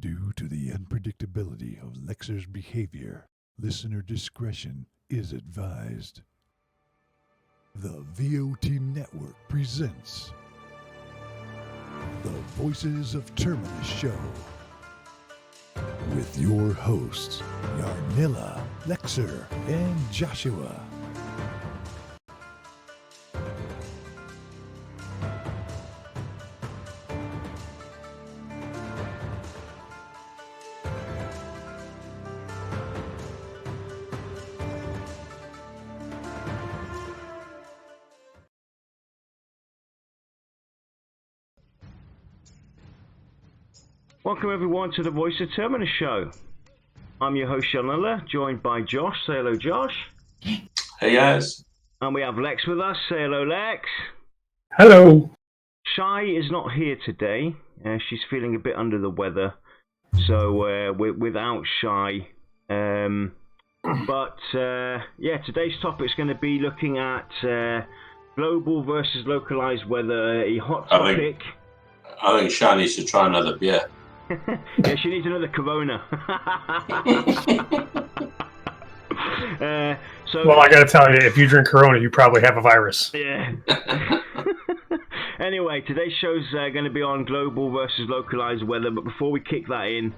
Due to the unpredictability of Lexer's behavior, listener discretion is advised. The VOT Network presents the Voices of Terminus Show with your hosts, Yarnilla, Lexer, and Joshua. Welcome everyone to the Voice of Terminus show. I'm your host Yarnilla, joined by Josh. Say hello, Josh. Hey guys. And we have Lex with us. Say hello, Lex. Hello. Shai is not here today. She's feeling a bit under the weather, so we're without Shai. But today's topic is going to be looking at global versus localized weather, a hot topic. I think Shai needs to try another beer. Yeah, she needs another Corona. Well, I got to tell you, if you drink Corona, you probably have a virus. Yeah. Anyway, today's show's going to be on global versus localized weather. But before we kick that in,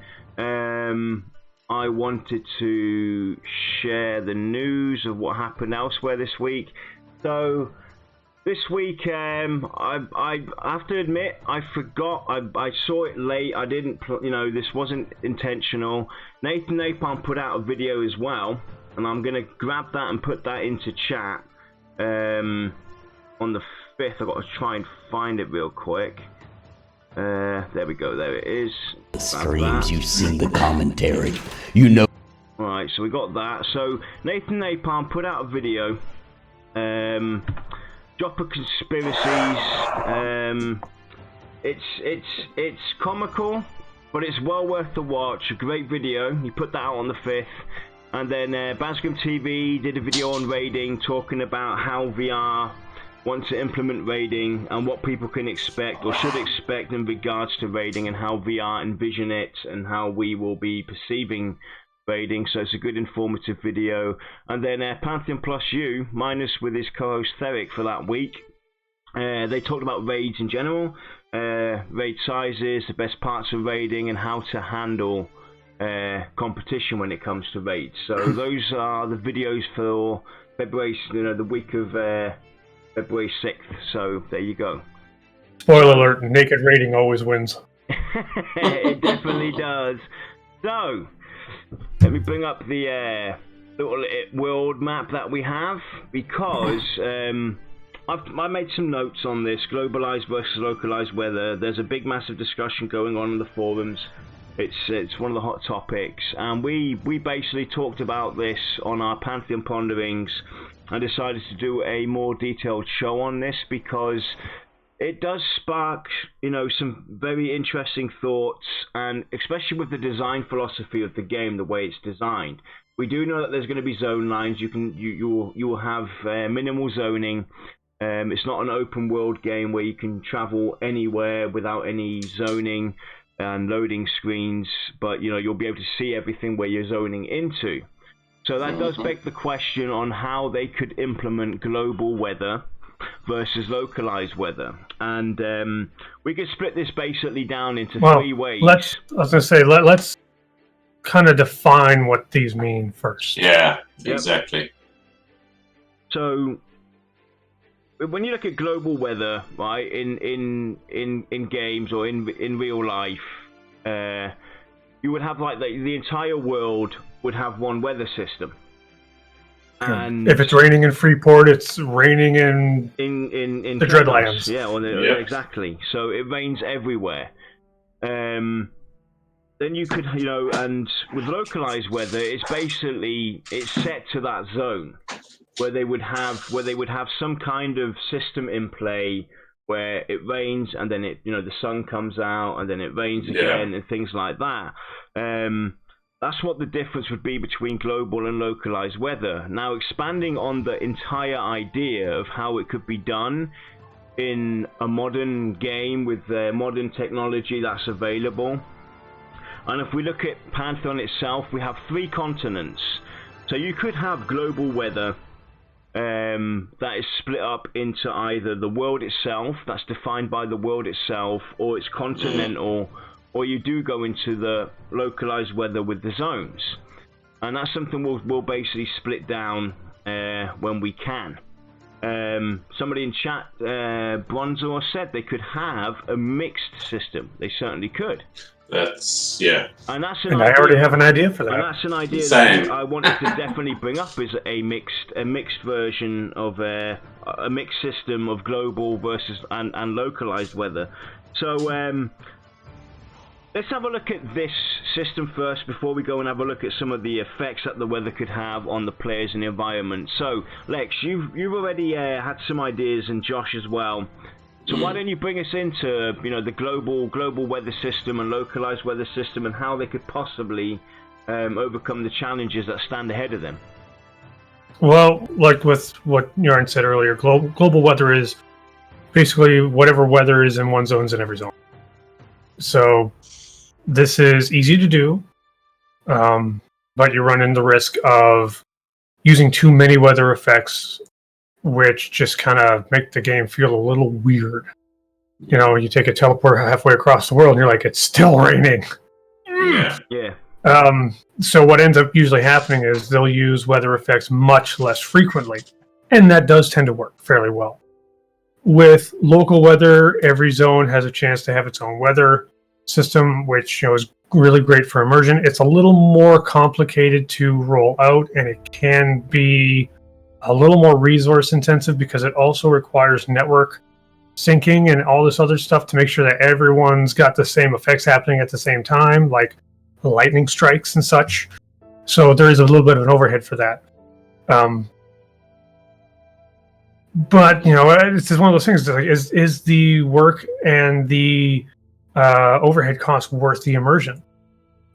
I wanted to share the news of what happened elsewhere this week. So this week, I have to admit, I forgot. I saw it late. I didn't, this wasn't intentional. Nathan Napalm put out a video as well, and I'm going to grab that and put that into chat on the 5th. I've got to try and find it real quick. There we go. There it is. The screams, you've seen the commentary. You know. Alright, so we got that. So Nathan Napalm put out a video. Drop of conspiracies. It's comical, but it's well worth the watch. A great video. He put that out on the 5th, and then Basgrim TV did a video on raiding, talking about how VR wants to implement raiding and what people can expect or should expect in regards to raiding, and how VR envision it and how we will be perceiving raiding. So it's a good informative video. And then Pantheon plus you, minus with his co-host Theric for that week, they talked about raids in general, raid sizes, the best parts of raiding, and how to handle competition when it comes to raids. So those are the videos for February, the week of February 6th. So there you go. Spoiler alert, naked raiding always wins. It definitely does. So let me bring up the little world map that we have, because I made some notes on this globalized versus localized weather. There's a big massive discussion going on in the forums. It's one of the hot topics, and we basically talked about this on our Pantheon ponderings and decided to do a more detailed show on this, because it does spark, some very interesting thoughts, and especially with the design philosophy of the game, the way it's designed. We do know that there's going to be zone lines. You will have minimal zoning. It's not an open world game where you can travel anywhere without any zoning and loading screens, but you'll be able to see everything where you're zoning into. So that does beg the question on how they could implement global weather versus localized weather, and we could split this basically down into three ways. Let's kind of define what these mean first. Yeah, exactly. So when you look at global weather, right, in games or in real life, you would have like the entire world would have one weather system. And if it's raining in Freeport, it's raining in the Dreadlands. Yeah, exactly. So it rains everywhere. Then you could, and with localized weather, it's set to that zone where they would have some kind of system in play where it rains and then the sun comes out and then it rains again and things like that. That's what the difference would be between global and localized weather. Now, expanding on the entire idea of how it could be done in a modern game with modern technology that's available, And if we look at Pantheon itself, we have 3 continents. So you could have global weather that is split up into either the world itself, that's defined by the world itself, or it's continental, or you do go into the localized weather with the zones. And that's something we'll basically split down when we can. Somebody in chat, Bronzor, said they could have a mixed system. They certainly could. That's, yeah. And that's I already have an idea for that. And that's an idea Same. that I wanted to definitely bring up, is a mixed version of a mixed system of global versus and localized weather. So let's have a look at this system first before we go and have a look at some of the effects that the weather could have on the players and the environment. So Lex, you've already had some ideas, and Josh as well. So why don't you bring us into, the global weather system and localized weather system, and how they could possibly overcome the challenges that stand ahead of them? Well, like with what Yarn said earlier, global weather is basically whatever weather is in one zone's in every zone. So this is easy to do, but you run in the risk of using too many weather effects, which just kind of make the game feel a little weird. You take a teleport halfway across the world and you're like, it's still raining. Yeah. So what ends up usually happening is they'll use weather effects much less frequently, and that does tend to work fairly well. With local weather, every zone has a chance to have its own weather system, which is really great for immersion. It's a little more complicated to roll out, and it can be a little more resource intensive because it also requires network syncing and all this other stuff to make sure that everyone's got the same effects happening at the same time, like lightning strikes and such. So there is a little bit of an overhead for that. But it's just one of those things. Like, is the work and the overhead cost worth the immersion?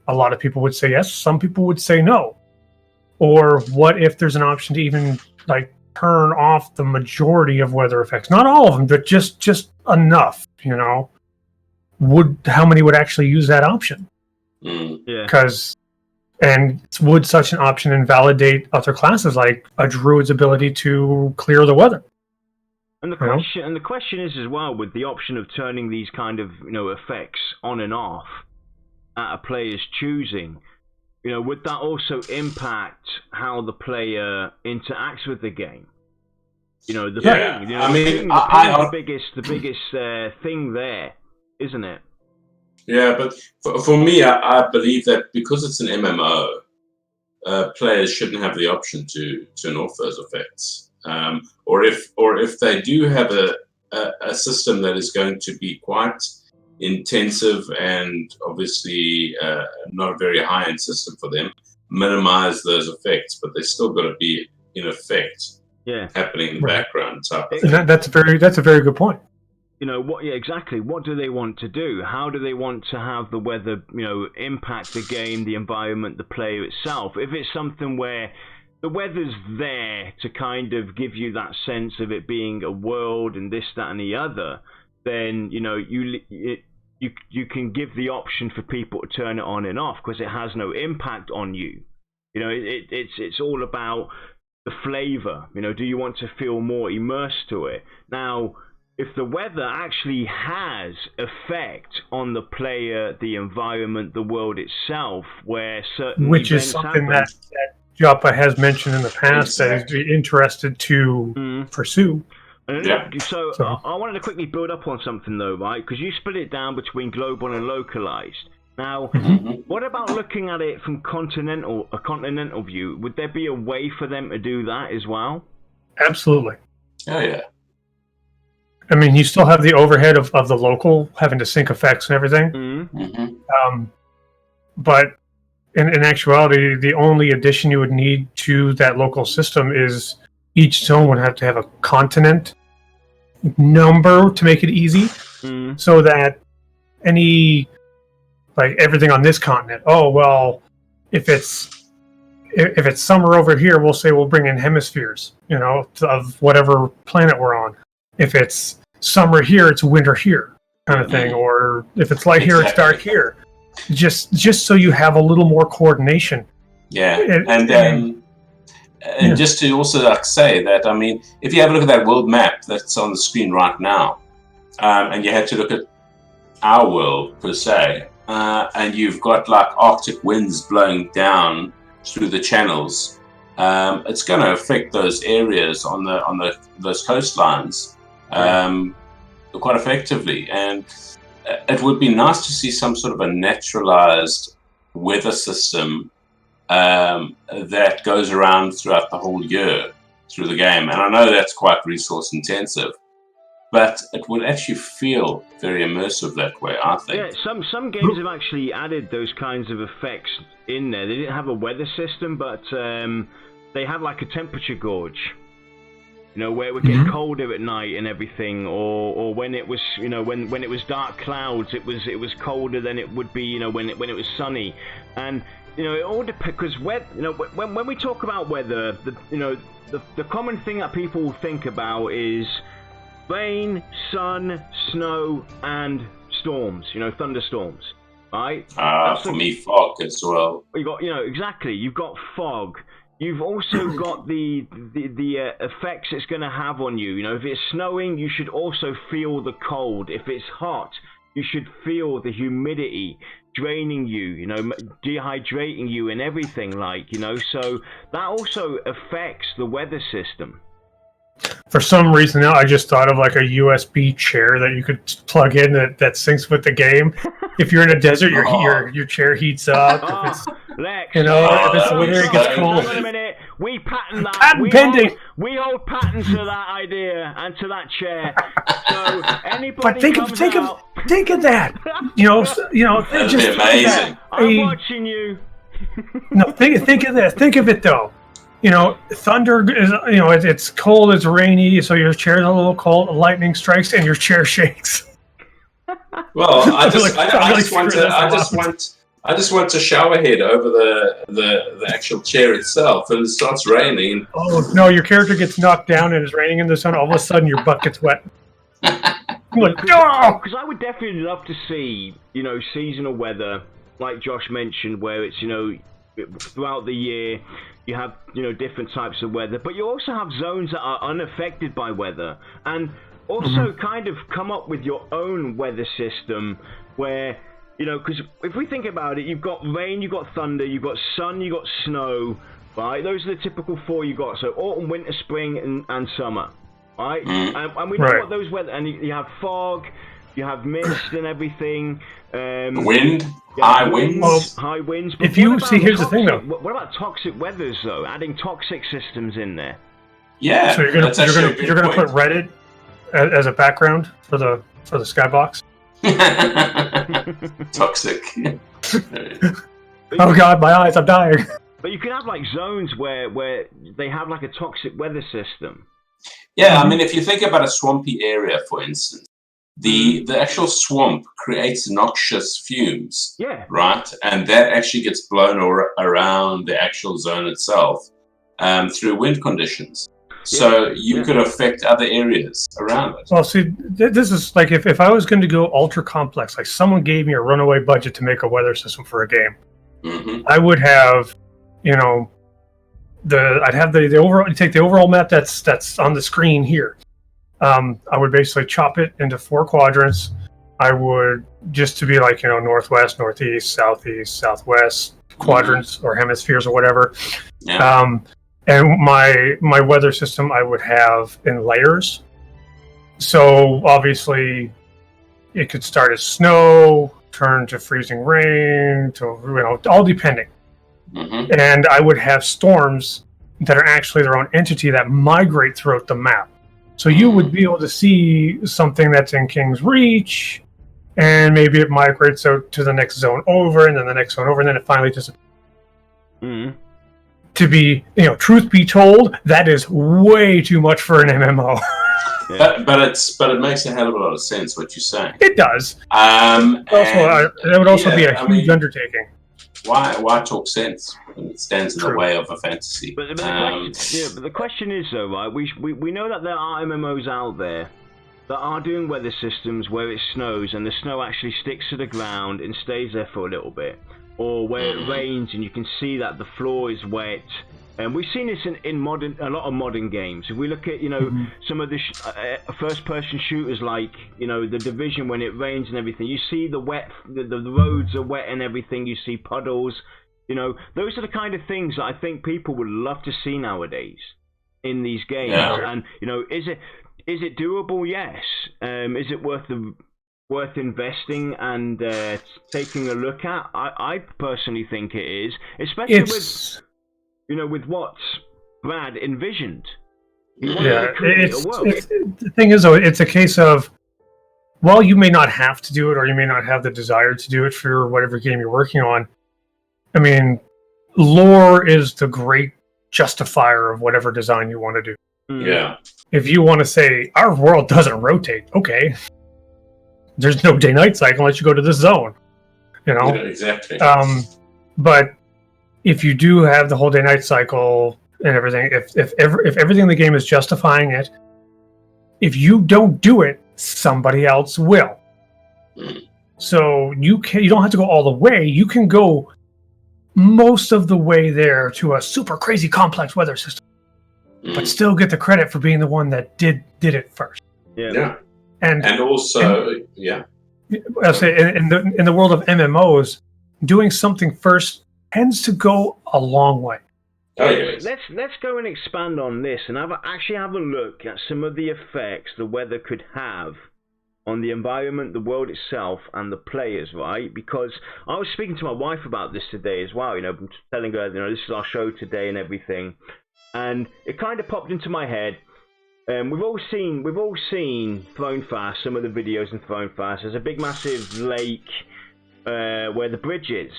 A lot of people would say yes. Some people would say no. Or what if there's an option to even turn off the majority of weather effects? Not all of them, but just enough. How many would actually use that option? Yeah. And would such an option invalidate other classes, like a druid's ability to clear the weather? And the question is as well, with the option of turning these kind of effects on and off at a player's choosing, would that also impact how the player interacts with the game? The biggest thing there, isn't it? Yeah, but for me, I believe that because it's an MMO, players shouldn't have the option to turn off those effects. Or if they do have a system that is going to be quite intensive and obviously not a very high-end system for them, minimize those effects, but they're still got to be in effect, happening in the background. That's a very good point. Exactly. What do they want to do? How do they want to have the weather, impact the game, the environment, the player itself? If it's something where the weather's there to kind of give you that sense of it being a world and this, that, and the other, then you can give the option for people to turn it on and off because it has no impact on you. It's all about the flavor. Do you want to feel more immersed to it? Now, if the weather actually has effect on the player, the environment, the world itself, where certain which events is something happen, that Joppa has mentioned in the past that he's interested to pursue. So I wanted to quickly build up on something though, right? Because you split it down between global and localized. Now, what about looking at it from a continental view? Would there be a way for them to do that as well? Absolutely. Oh yeah. I mean, you still have the overhead of the local having to sync effects and everything. But in actuality, the only addition you would need to that local system is each zone would have to have a continent number to make it easy, so that everything on this continent. Oh well, if it's summer over here, we'll say we'll bring in hemispheres, of whatever planet we're on. If it's summer here, it's winter here, kind of thing. Or if it's light here, it's dark here. just so you have a little more coordination. Yeah, and just to also say that, I mean, if you have a look at that world map that's on the screen right now, and you had to look at our world per se, and you've got like Arctic winds blowing down through the channels, it's going to affect those areas on those coastlines quite effectively, and it would be nice to see some sort of a naturalized weather system that goes around throughout the whole year through the game. And I know that's quite resource intensive, but it would actually feel very immersive that way, I think. Yeah, some games have actually added those kinds of effects in there. They didn't have a weather system, but they had like a temperature gauge. You know, where it would get colder at night and everything, or when it was, you know, when it was dark clouds, it was colder than it would be, you know, when it was sunny. And you know, it all depends, because when we talk about weather, the common thing that people think about is rain, sun, snow, and storms. You know, thunderstorms, right? For me, fog as well. You got, you know, exactly. You've got fog. You've also got the effects it's going to have on you. You know, if it's snowing, you should also feel the cold. If it's hot, you should feel the humidity draining you, you know, dehydrating you and everything, like, you know. So that also affects the weather system. For some reason now, I just thought of like a USB chair that you could plug in that syncs with the game. If you're in a desert, your chair heats up. If it's, Lex, you know, if it's winter, it gets cold. Wait a minute, we patent that. Patent pending. We hold patents to that idea and to that chair. So anybody But think of that. You know, That'd just be amazing. I'm watching you. No, think of this. Think of it though. You know, thunder is, you know, it's cold, it's rainy, so your chair's a little cold. Lightning strikes and your chair shakes. Well, I just want a shower head over the actual chair itself, and it starts raining. Oh no, your character gets knocked down and it's raining in the sun. All of a sudden, your butt gets wet. Because I would definitely love to see, you know, seasonal weather, like Josh mentioned, where it's, you know, throughout the year you have, you know, different types of weather, but you also have zones that are unaffected by weather, and also kind of come up with your own weather system where, you know, because if we think about it, you've got rain, you've got thunder, you've got sun, you've got snow, right? Those are the typical four you got. So autumn, winter, spring, and summer, right? And we know what those weather, and you have fog, you have mist and everything. Wind, high winds. High winds. If you see, here's the thing though. What about toxic weathers though? Adding toxic systems in there. Yeah. So you're gonna put Reddit as a background for the skybox. Toxic. Oh God, my eyes! I'm dying. But you can have like zones where they have like a toxic weather system. Yeah, I mean, if you think about a swampy area, for instance, the actual swamp creates noxious fumes. Yeah. Right, and that actually gets blown around the actual zone itself through wind conditions. So you could affect other areas around it. Well, see, this is like if I was going to go ultra complex, like someone gave me a runaway budget to make a weather system for a game, I would have, you know, I'd have the overall. Take the overall map that's on the screen here. I would basically chop it into 4 quadrants. I would, just to be like, you know, northwest, northeast, southeast, southwest quadrants or hemispheres or whatever. Yeah. And my weather system I would have in layers. So obviously it could start as snow, turn to freezing rain, to, you know, all depending. And I would have storms that are actually their own entity that migrate throughout the map. So you would be able to see something that's in King's Reach, and maybe it migrates out to the next zone over, and then the next zone over, and then it finally disappears. To be, you know, truth be told, that is way too much for an MMO. But it makes a hell of a lot of sense what you're saying. It does. That would also be a huge undertaking. Why talk sense when it stands in the way of a fantasy? But the question is though, right? We know that there are MMOs out there that are doing weather systems where it snows and the snow actually sticks to the ground and stays there for a little bit, or where it rains and you can see that the floor is wet. And we've seen this in a lot of modern games. If we look at, some of the first-person shooters like, the Division, when it rains and everything, you see the roads are wet and everything. You see puddles. Those are the kind of things that I think people would love to see nowadays in these games. Yeah. And is it doable? Yes. Is it worth investing and taking a look at? I personally think it is, especially with what Brad envisioned. The thing is, though, it's a case of, while you may not have to do it, or you may not have the desire to do it for whatever game you're working on, I mean, lore is the great justifier of whatever design you want to do. Yeah. If you want to say, our world doesn't rotate, okay. There's no day-night cycle unless you go to this zone. Yeah, exactly. But if you do have the whole day-night cycle and everything, if everything in the game is justifying it, if you don't do it, somebody else will. So you don't have to go all the way. You can go most of the way there to a super crazy complex weather system, but still get the credit for being the one that did it first. Yeah. And also, I'll say in the world of MMOs, doing something first tends to go a long way. Oh, yes. Let's go and expand on this and have a look at some of the effects the weather could have on the environment, the world itself, and the players, right? Because I was speaking to my wife about this today as well. I'm telling her, this is our show today and everything, and it kind of popped into my head. We've all seen Thrown Fast, some of the videos in Thrown Fast. There's a big, massive lake where the bridge is.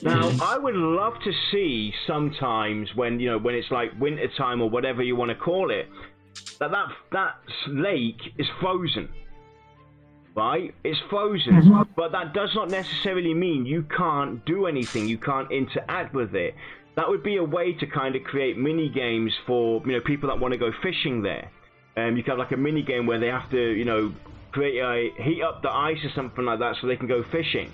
Now, I would love to see sometimes when it's like winter time or whatever you want to call it, that lake is frozen. Right? It's frozen, but that does not necessarily mean you can't do anything. You can't interact with it. That would be a way to kind of create mini games for people that want to go fishing there. You can have like a mini game where they have to heat up the ice or something like that so they can go fishing.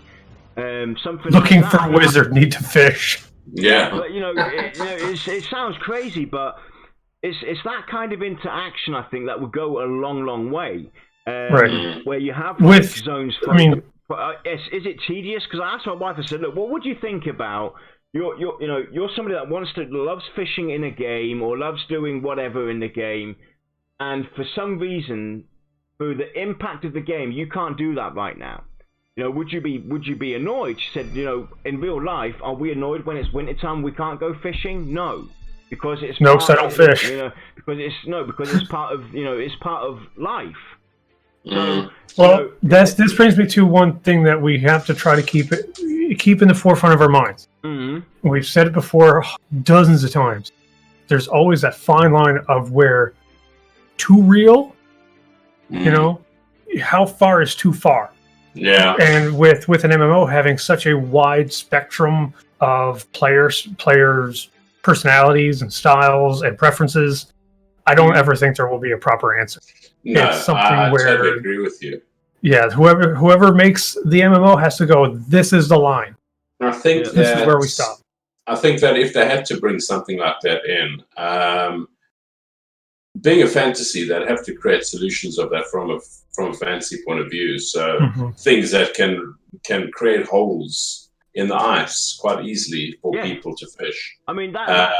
Something looking like for a wizard, need to fish. Yeah, but it sounds crazy, but it's that kind of interaction I think that would go a long way. Right. Where you have zones. Is it tedious? Because I asked my wife, I said, look, what would you think about you're somebody that loves fishing in a game or loves doing whatever in the game, and for some reason, through the impact of the game, you can't do that right now. Would you be annoyed? She said, in real life, are we annoyed when it's wintertime we can't go fishing? No, because it's I don't fish. Because it's part of life. This brings me to one thing that we have to try to keep in the forefront of our minds. Mm-hmm. We've said it before dozens of times. There's always that fine line of where too real, how far is too far. Yeah. And with an MMO having such a wide spectrum of players' personalities and styles and preferences, I don't ever think there will be a proper answer. No, it's something I where totally agree with you. Yeah, whoever makes the MMO has to go, this is the line. I think this is where we stop. I think that if they had to bring something like that in, being a fantasy, they'd have to create solutions of that from a fantasy point of view. So things that can create holes in the ice quite easily for people to fish. I mean that's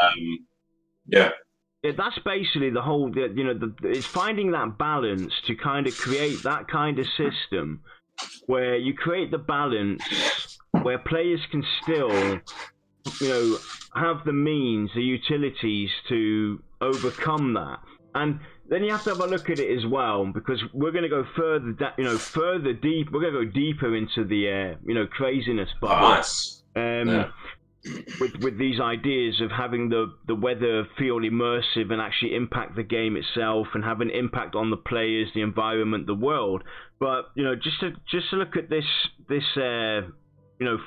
basically the whole. It's finding that balance to kind of create that kind of system where you create the balance where players can still, have the means, the utilities to overcome that. And then you have to have a look at it as well, because we're going to go further deep. We're going to go deeper into the, craziness part. With these ideas of having the weather feel immersive and actually impact the game itself and have an impact on the players, the environment, the world. But just to look at this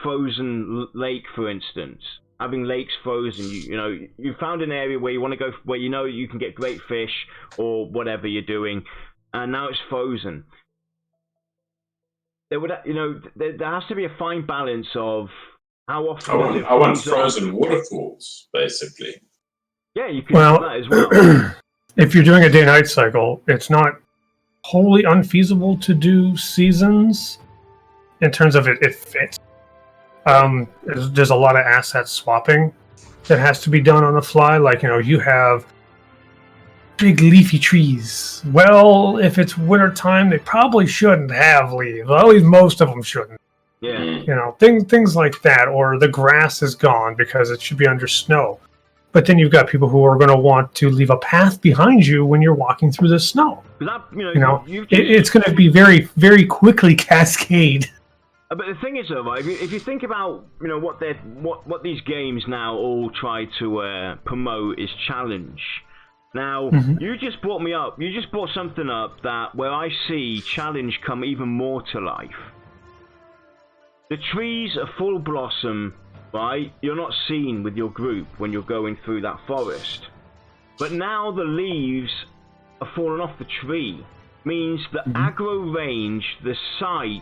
frozen lake, for instance, having lakes frozen, you found an area where you want to go, where you can get great fish or whatever you're doing, and now it's frozen. There would, there has to be a fine balance of how often. I want frozen waterfalls, basically. Yeah, you can do that as well. If you're doing a day-night cycle, it's not wholly unfeasible to do seasons in terms of it fits. There's a lot of asset swapping that has to be done on the fly. Like, you have big leafy trees. Well, if it's winter time, they probably shouldn't have leaves. Well, at least most of them shouldn't. Yeah. Things like that. Or the grass is gone because it should be under snow. But then you've got people who are going to want to leave a path behind you when you're walking through the snow. It's going to be very, very quickly cascade. But the thing is, though, right, if you think about what these games now all try to promote is challenge. Now, you just brought something up where I see challenge come even more to life. The trees are full blossom. Right? You're not seen with your group when you're going through that forest. But now the leaves are falling off the tree. Means the aggro range, the sight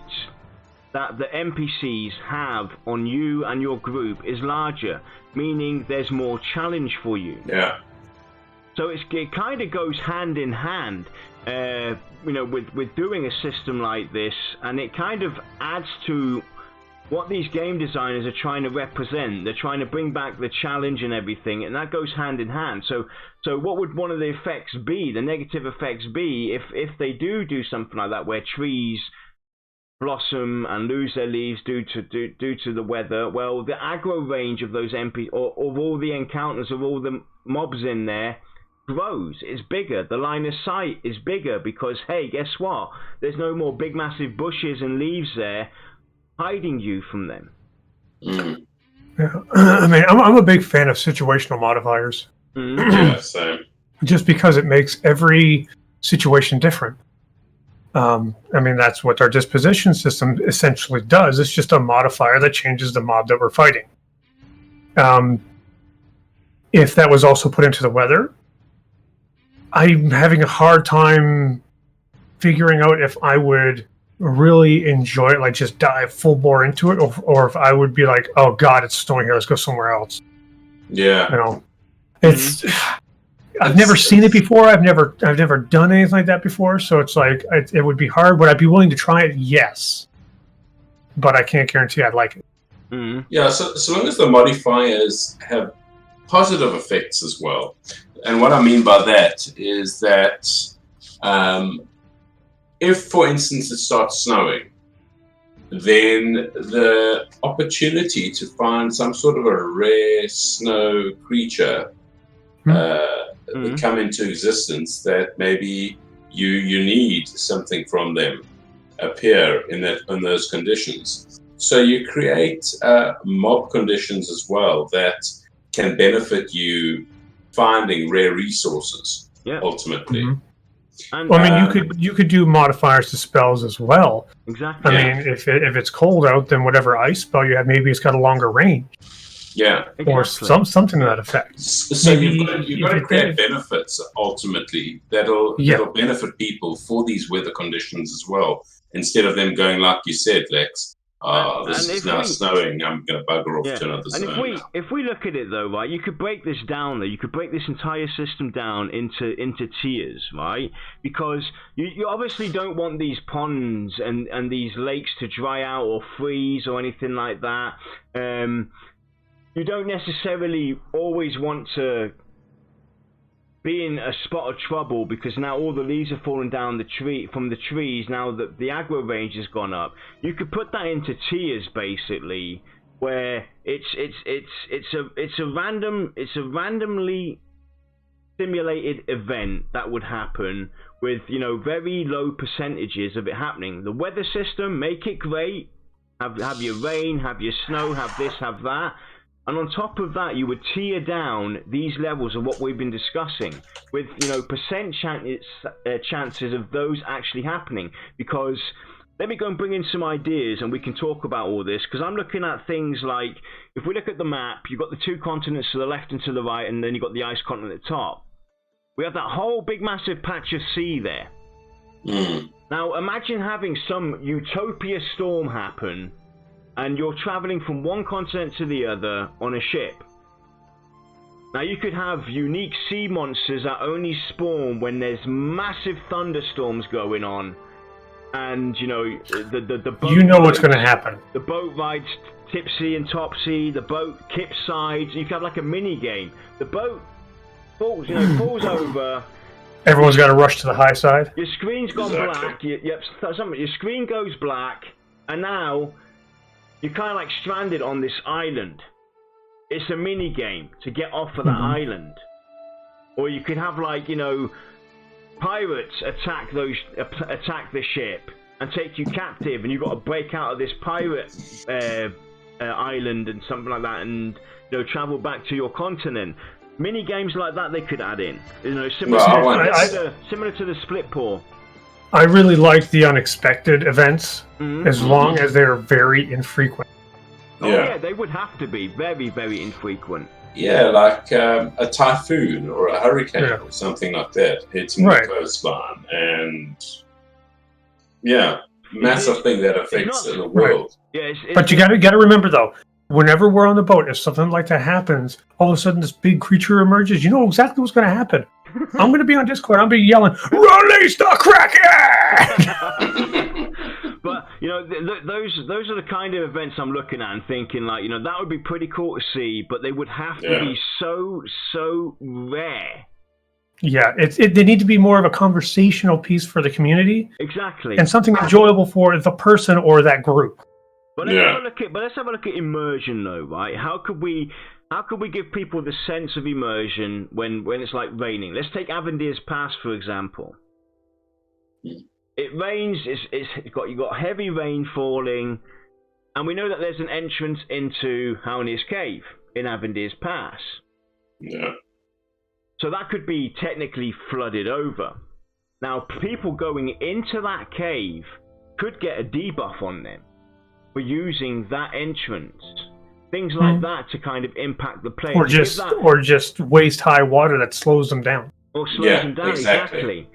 that the NPCs have on you and your group is larger. Meaning there's more challenge for you. Yeah. So it kind of goes hand in hand, with doing a system like this. And it kind of adds to what these game designers are trying to represent. They're trying to bring back the challenge and everything, and that goes hand in hand. So what would one of the effects be, the negative effects be, if they do something like that, where trees blossom and lose their leaves due to the weather? Well, the aggro range of those or of all the encounters, of all the mobs in there, grows. It's bigger. The line of sight is bigger because, hey, guess what? There's no more big massive bushes and leaves there hiding you from them. Yeah. I mean, I'm a big fan of situational modifiers. Yeah, same. Just because it makes every situation different. I mean, that's what our disposition system essentially does. It's just a modifier that changes the mob that we're fighting. If that was also put into the weather, I'm having a hard time figuring out if I would really enjoy it, like just dive full bore into it, or if I would be like, oh god, it's snowing here, let's go somewhere else. Yeah. It's I've never seen it before. I've never done anything like that before, so it's like it would be hard. Would I be willing to try it? Yes, but I can't guarantee I'd like it. Yeah, so long as the modifiers have positive effects as well. And what I mean by that is that if, for instance, it starts snowing, then the opportunity to find some sort of a rare snow creature come into existence that maybe you need something from them appear in those conditions. So you create mob conditions as well that can benefit you finding rare resources. Ultimately. And, well, I mean, you could do modifiers to spells as well. Exactly. I mean, if it's cold out, then whatever ice spell you have, maybe it's got a longer range. Yeah. Exactly. Or something to that effect. So you've got to create benefits ultimately that'll benefit people for these weather conditions as well. Instead of them going, like you said, Lex, this is now snowing, I'm going to bugger off to another zone. And if we look at it though, right, you could break this down though. You could break this entire system down into tiers, right? Because you obviously don't want these ponds and these lakes to dry out or freeze or anything like that. You don't necessarily always want to be in a spot of trouble because now all the leaves are falling down from the trees. Now that the aggro range has gone up, you could put that into tiers basically, where it's a randomly simulated event that would happen with very low percentages of it happening. The weather system, make it great. Have your rain, have your snow, have this, have that. And on top of that, you would tier down these levels of what we've been discussing with, percent chances of those actually happening. Because let me go and bring in some ideas and we can talk about all this. Because I'm looking at things like, if we look at the map, you've got the two continents to the left and to the right, and then you've got the ice continent at the top. We have that whole big massive patch of sea there. Now, imagine having some utopia storm happen, and you're traveling from one continent to the other on a ship. Now, you could have unique sea monsters that only spawn when there's massive thunderstorms going on, and the boat. You know what's going to happen. The boat rides tipsy and topsy. The boat capsizes. You could have like a mini game. The boat falls over. Everyone's got to rush to the high side. Your screen's gone black. Your screen goes black, and now you're kind of like stranded on this island. It's a mini game to get off of that island, or you could have pirates attack the ship and take you captive, and you've got to break out of this pirate island and something like that, and travel back to your continent. Mini games like that they could add in, similar to the split paw. I really like the unexpected events, as long as they're very infrequent. Oh yeah, they would have to be very, very infrequent. Yeah, like a typhoon or a hurricane or something like that hitting the coastline, and massive thing that affects the world. Yeah, but you got to remember though, whenever we're on the boat, if something like that happens, all of a sudden this big creature emerges. You know exactly what's going to happen. I'm going to be on Discord. I'm going to be yelling, "Release the Kraken!" But those are the kind of events I'm looking at and thinking that would be pretty cool to see, but they would have to be so rare. Yeah, they need to be more of a conversational piece for the community. Exactly. And something enjoyable for the person or that group. But let's have a look at immersion though, right? How could we give people the sense of immersion when it's like raining? Let's take Avendir's Pass for example. It rains. You've got heavy rain falling, and we know that there's an entrance into Haunir's Cave in Avendir's Pass. Yeah. So that could be technically flooded over. Now, people going into that cave could get a debuff on them for using that entrance. Things like that to kind of impact the player. Or just waist high water that slows them down. Or slows them down, exactly.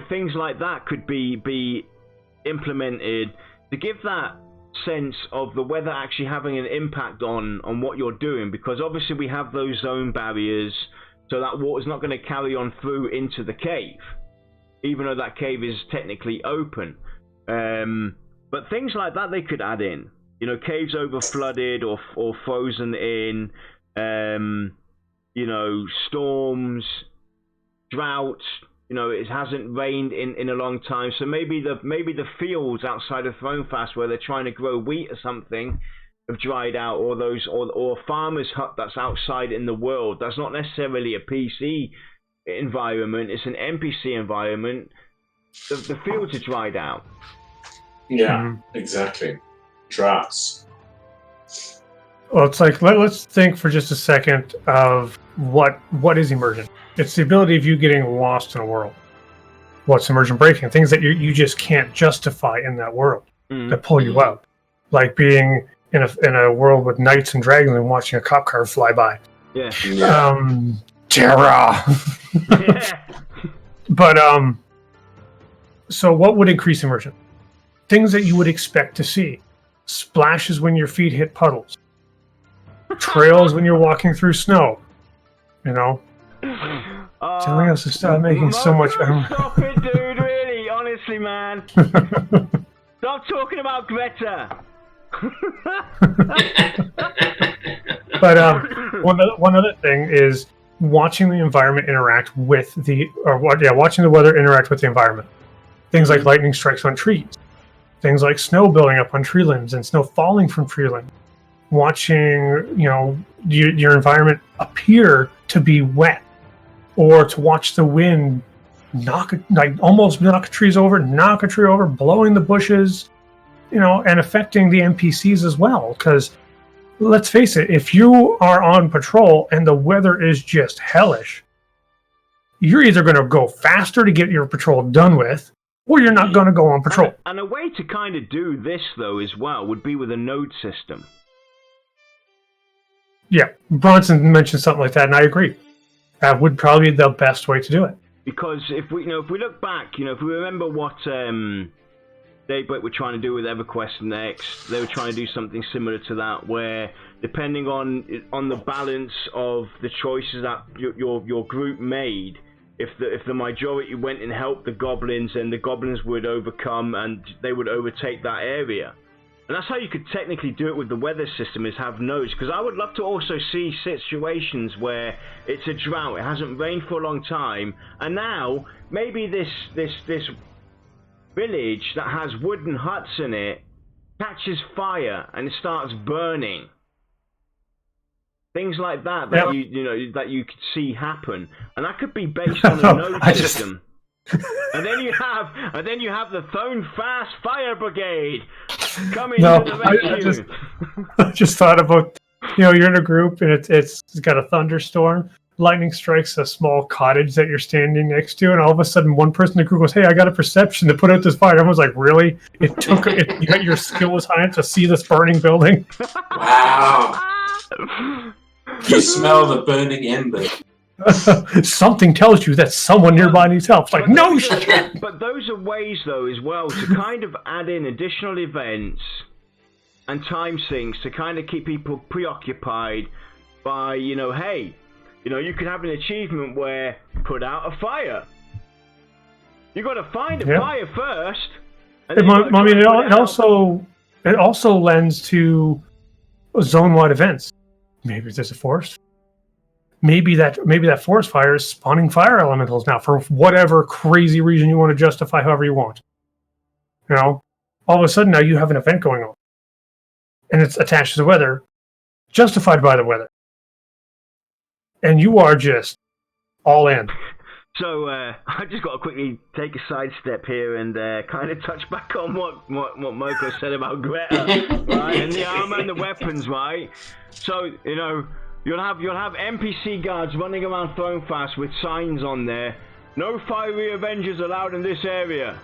Things like that could be implemented to give that sense of the weather actually having an impact on what you're doing, because obviously we have those zone barriers, so that water's not going to carry on through into the cave, even though that cave is technically open. But things like that they could add in. Caves over flooded or frozen in, storms, droughts. It hasn't rained in a long time, so maybe the fields outside of Thronefast where they're trying to grow wheat or something have dried out, or a farmer's hut that's outside in the world. That's not necessarily a PC environment; it's an NPC environment. The fields are dried out. Yeah, exactly. Droughts. Well, it's like let's think for just a second of what is immersion. It's the ability of you getting lost in a world. What's immersion breaking? Things that you just can't justify in that world that pull you out, like being in a world with knights and dragons and watching a cop car fly by. Yeah. Terra. But so what would increase immersion? Things that you would expect to see: splashes when your feet hit puddles, trails when you're walking through snow. Telling us to stop making so much. Stop it, dude! Really, honestly, man. Stop talking about Greta. But one other thing is watching the environment interact with watching the weather interact with the environment. Things like lightning strikes on trees, things like snow building up on tree limbs and snow falling from tree limbs. Watching your environment appear to be wet, or to watch the wind almost knock a tree over, blowing the bushes, and affecting the NPCs as well. Because let's face it, if you are on patrol and the weather is just hellish, you're either going to go faster to get your patrol done with, or you're not going to go on patrol. And a way to kind of do this, though, as well, would be with a node system. Yeah, Bronson mentioned something like that, and I agree. That would probably be the best way to do it. because if we look back, if we remember what Daybreak were trying to do with EverQuest Next, they were trying to do something similar to that, where depending on the balance of the choices that your group made, if the majority went and helped the goblins, then the goblins would overcome and they would overtake that area. And that's how you could technically do it with the weather system, is have nodes. Because I would love to also see situations where it's a drought, it hasn't rained for a long time, and now maybe this village that has wooden huts in it catches fire and it starts burning. Things like that that you could see happen, and that could be based on a node system. And then you have the Thone Fast Fire Brigade coming to the rescue. I just thought about, you're in a group and it's got a thunderstorm. Lightning strikes a small cottage that you're standing next to, and all of a sudden one person in the group goes, "Hey, I got a perception to put out this fire." Everyone's like, "Really? Your skill was high enough to see this burning building?" Wow. You smell the burning ember. Something tells you that someone nearby needs help. It's like, no shit! But those are ways, though, as well, to kind of add in additional events and time sinks to kind of keep people preoccupied by, hey, you could have an achievement where put out a fire. You got to find a fire first. And it also lends to zone-wide events. Maybe there's a forest. Maybe that forest fire is spawning fire elementals now for whatever crazy reason you want to justify however you want. All of a sudden now you have an event going on. And it's attached to the weather, justified by the weather. And you are just all in. So I just got to quickly take a sidestep here and kind of touch back on what Moko said about Greta, right? And the armor and the weapons, right? So you'll have NPC guards running around Throne Fast with signs on there. No fiery Avengers allowed in this area.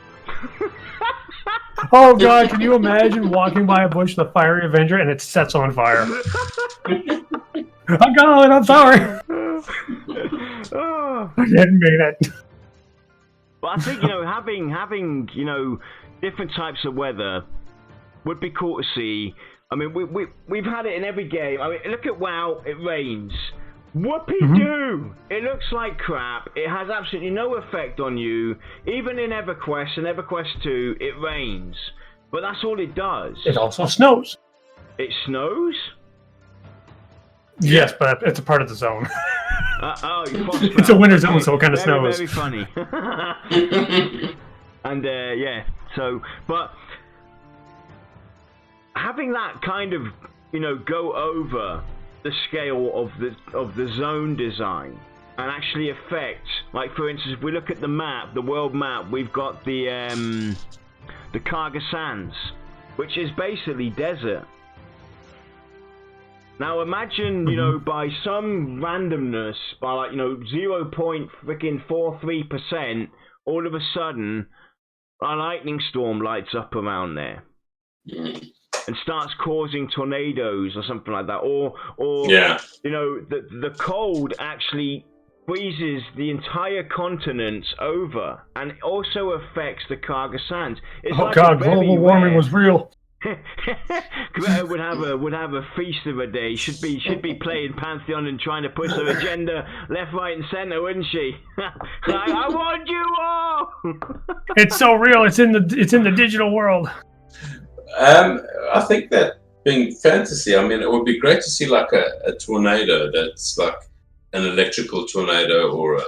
Oh god, can you imagine walking by a bush with a fiery Avenger and it sets on fire? I'm going, I'm sorry. I didn't mean it. But I think, having different types of weather would be cool to see. I mean, we've had it in every game. I mean, look at WoW, it rains. Whoopie-doo! It looks like crap. It has absolutely no effect on you. Even in EverQuest and EverQuest 2, it rains. But that's all it does. It also snows. It snows? Yes, but it's a part of the zone. It's a winter zone, so it kind of snows. Very funny. And so, but having that kind of, go over the scale of the zone design and actually affect, like for instance, if we look at the map, the world map, we've got the Karga Sands, which is basically desert. Now imagine, by some randomness, by like, 0.43%, all of a sudden, a lightning storm lights up around there. And starts causing tornadoes or something like that. Or the cold actually freezes the entire continent over and it also affects the Karga Sands. It's global warming was real. Greta would have a feast of a day. Should be playing Pantheon and trying to push her agenda left, right, and center, wouldn't she? Like, I want you all. It's so real. It's in the digital world. I think that being fantasy, I mean, it would be great to see like a tornado that's like an electrical tornado or a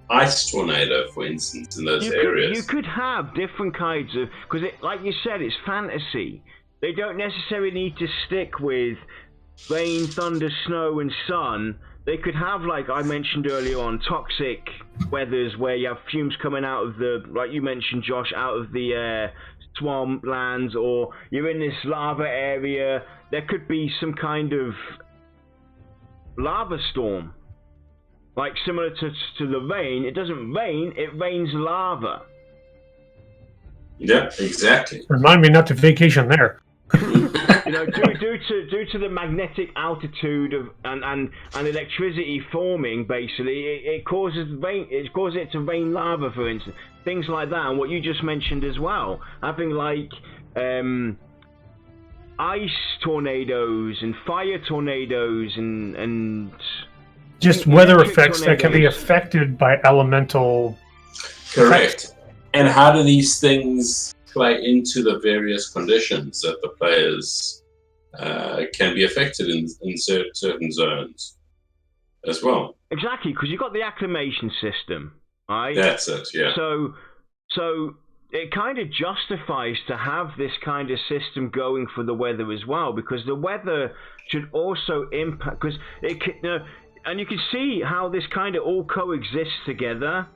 ice tornado, for instance, in those areas. You could have different kinds of, because like you said, it's fantasy. They don't necessarily need to stick with rain, thunder, snow, and sun. They could have, like I mentioned earlier on, toxic weathers where you have fumes coming out of the, like you mentioned, Josh, out of the swamp lands, or you're in this lava area. There could be some kind of lava storm. Like similar to the rain, it doesn't rain, it rains lava. Yeah, exactly. Remind me not to vacation there. Due to the magnetic altitude of and electricity forming, basically, it causes it to rain lava, for instance, things like that. And what you just mentioned as well, having like ice tornadoes and fire tornadoes and just weather effects tornadoes that can be affected by elemental. Correct. And how do these things play into the various conditions that the players can be affected in certain zones as well? Exactly, because you've got the acclimation system, right? That's it, yeah. So it kind of justifies to have this kind of system going for the weather as well, because the weather should also impact, because it can, and you can see how this kind of all coexists together,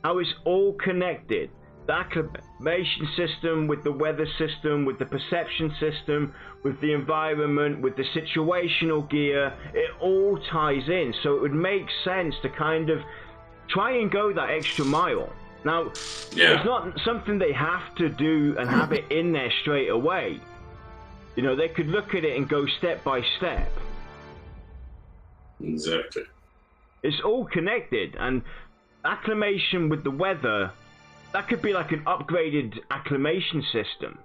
how it's all connected. The acclimation system with the weather system, with the perception system, with the environment, with the situational gear, it all ties in. So it would make sense to kind of try and go that extra mile. Now, it's not something they have to do and have it in there straight away. They could look at it and go step by step. Exactly. It's all connected, and acclimation with the weather, that could be like an upgraded acclimation system.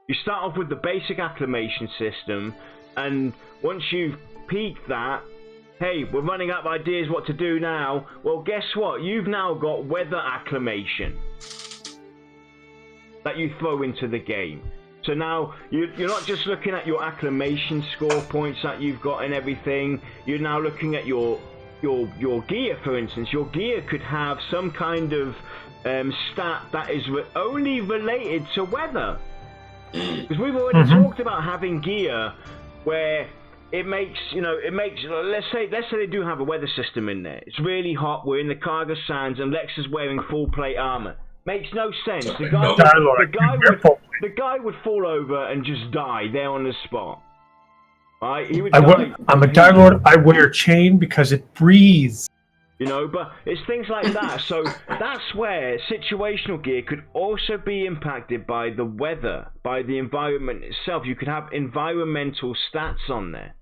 You start off with the basic acclimation system, and once you've peaked that, hey, we're running out of ideas what to do now. Well, guess what? You've now got weather acclimation that you throw into the game. So now you're not just looking at your acclimation score points that you've got and everything. You're now looking at your gear, for instance. Your gear could have some kind of stat that is only related to weather. Because we've already talked about having gear where it makes, let's say they do have a weather system in there. It's really hot, we're in the Karga Sands, and Lex is wearing full plate armor. Makes no sense. The guy would fall over and just die there on the spot. Right? He would die. I'm a Dire Lord, I wear a chain because it breathes. But it's things like that. So that's where situational gear could also be impacted by the weather, by the environment itself. You could have environmental stats on there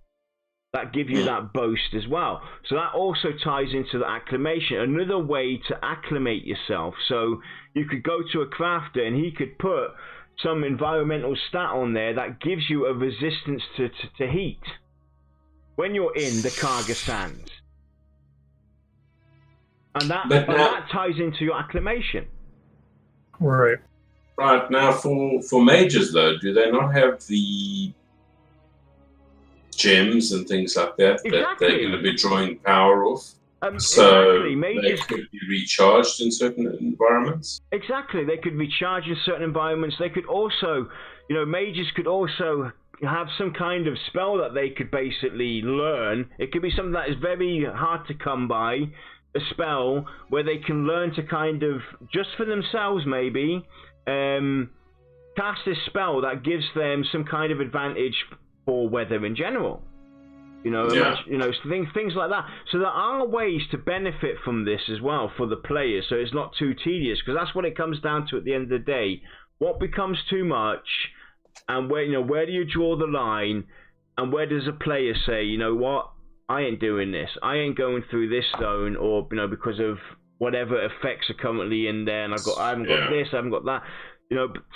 that give you that boost as well. So that also ties into the acclimation, another way to acclimate yourself. So you could go to a crafter and he could put some environmental stat on there that gives you a resistance to heat when you're in the Karga Sands. And that ties into your acclimation. Right. Right, now for mages though, do they not have the gems and things like that that they're going to be drawing power off? So they could be recharged in certain environments? Exactly, they could recharge in certain environments. They could also, mages could also have some kind of spell that they could basically learn. It could be something that is very hard to come by, a spell where they can learn to kind of, just for themselves maybe, cast this spell that gives them some kind of advantage for weather in general. Things like that. So there are ways to benefit from this as well for the players, so it's not too tedious, because that's what it comes down to at the end of the day. What becomes too much, and where do you draw the line, and where does a player say, you know what, I ain't doing this, I ain't going through this zone, or because of whatever effects are currently in there, and I haven't got this, I haven't got that.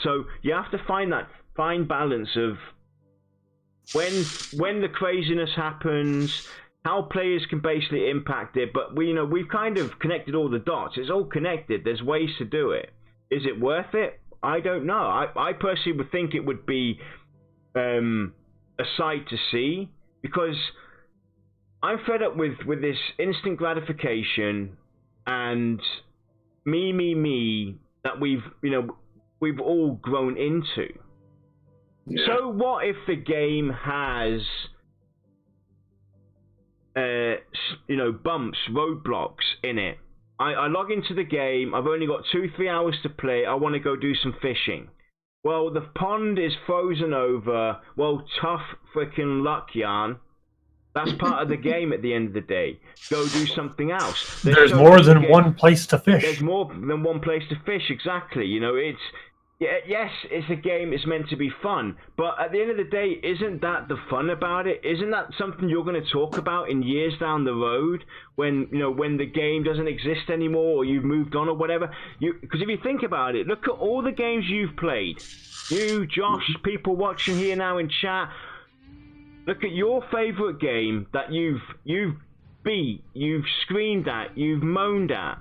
So you have to find that fine balance of when the craziness happens, how players can basically impact it. But we've kind of connected all the dots. It's all connected. There's ways to do it. Is it worth it? I don't know. I personally would think it would be a sight to see, because I'm fed up with this instant gratification and me that we've all grown into. Yeah. So what if the game has bumps, roadblocks in it? I log into the game, I've only got 2-3 hours to play, I want to go do some fishing. Well, the pond is frozen over. Well, tough freaking luck, Jan. That's part of the game at the end of the day. Go do something else. There's more than one place to fish. There's more than one place to fish, exactly. Yeah, yes, it's a game. It's meant to be fun, but at the end of the day, isn't that the fun about it? Isn't that something you're going to talk about in years down the road when when the game doesn't exist anymore, or you've moved on or whatever? Because if you think about it, look at all the games you've played. You, Josh, people watching here now in chat. Look at your favorite game that you've beat, you've screamed at, you've moaned at.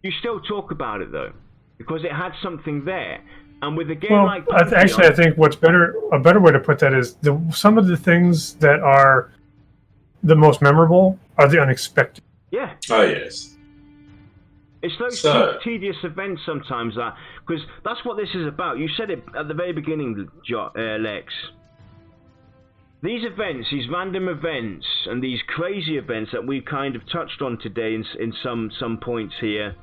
You still talk about it though, because it had something there. And with a game like Pantheon, actually, I think a better way to put that is some of the things that are the most memorable are the unexpected. Yeah. Oh yes. It's those tedious events sometimes because that's what this is about. You said it at the very beginning, Lex. These events, these random events, and these crazy events that we've kind of touched on today in some points here.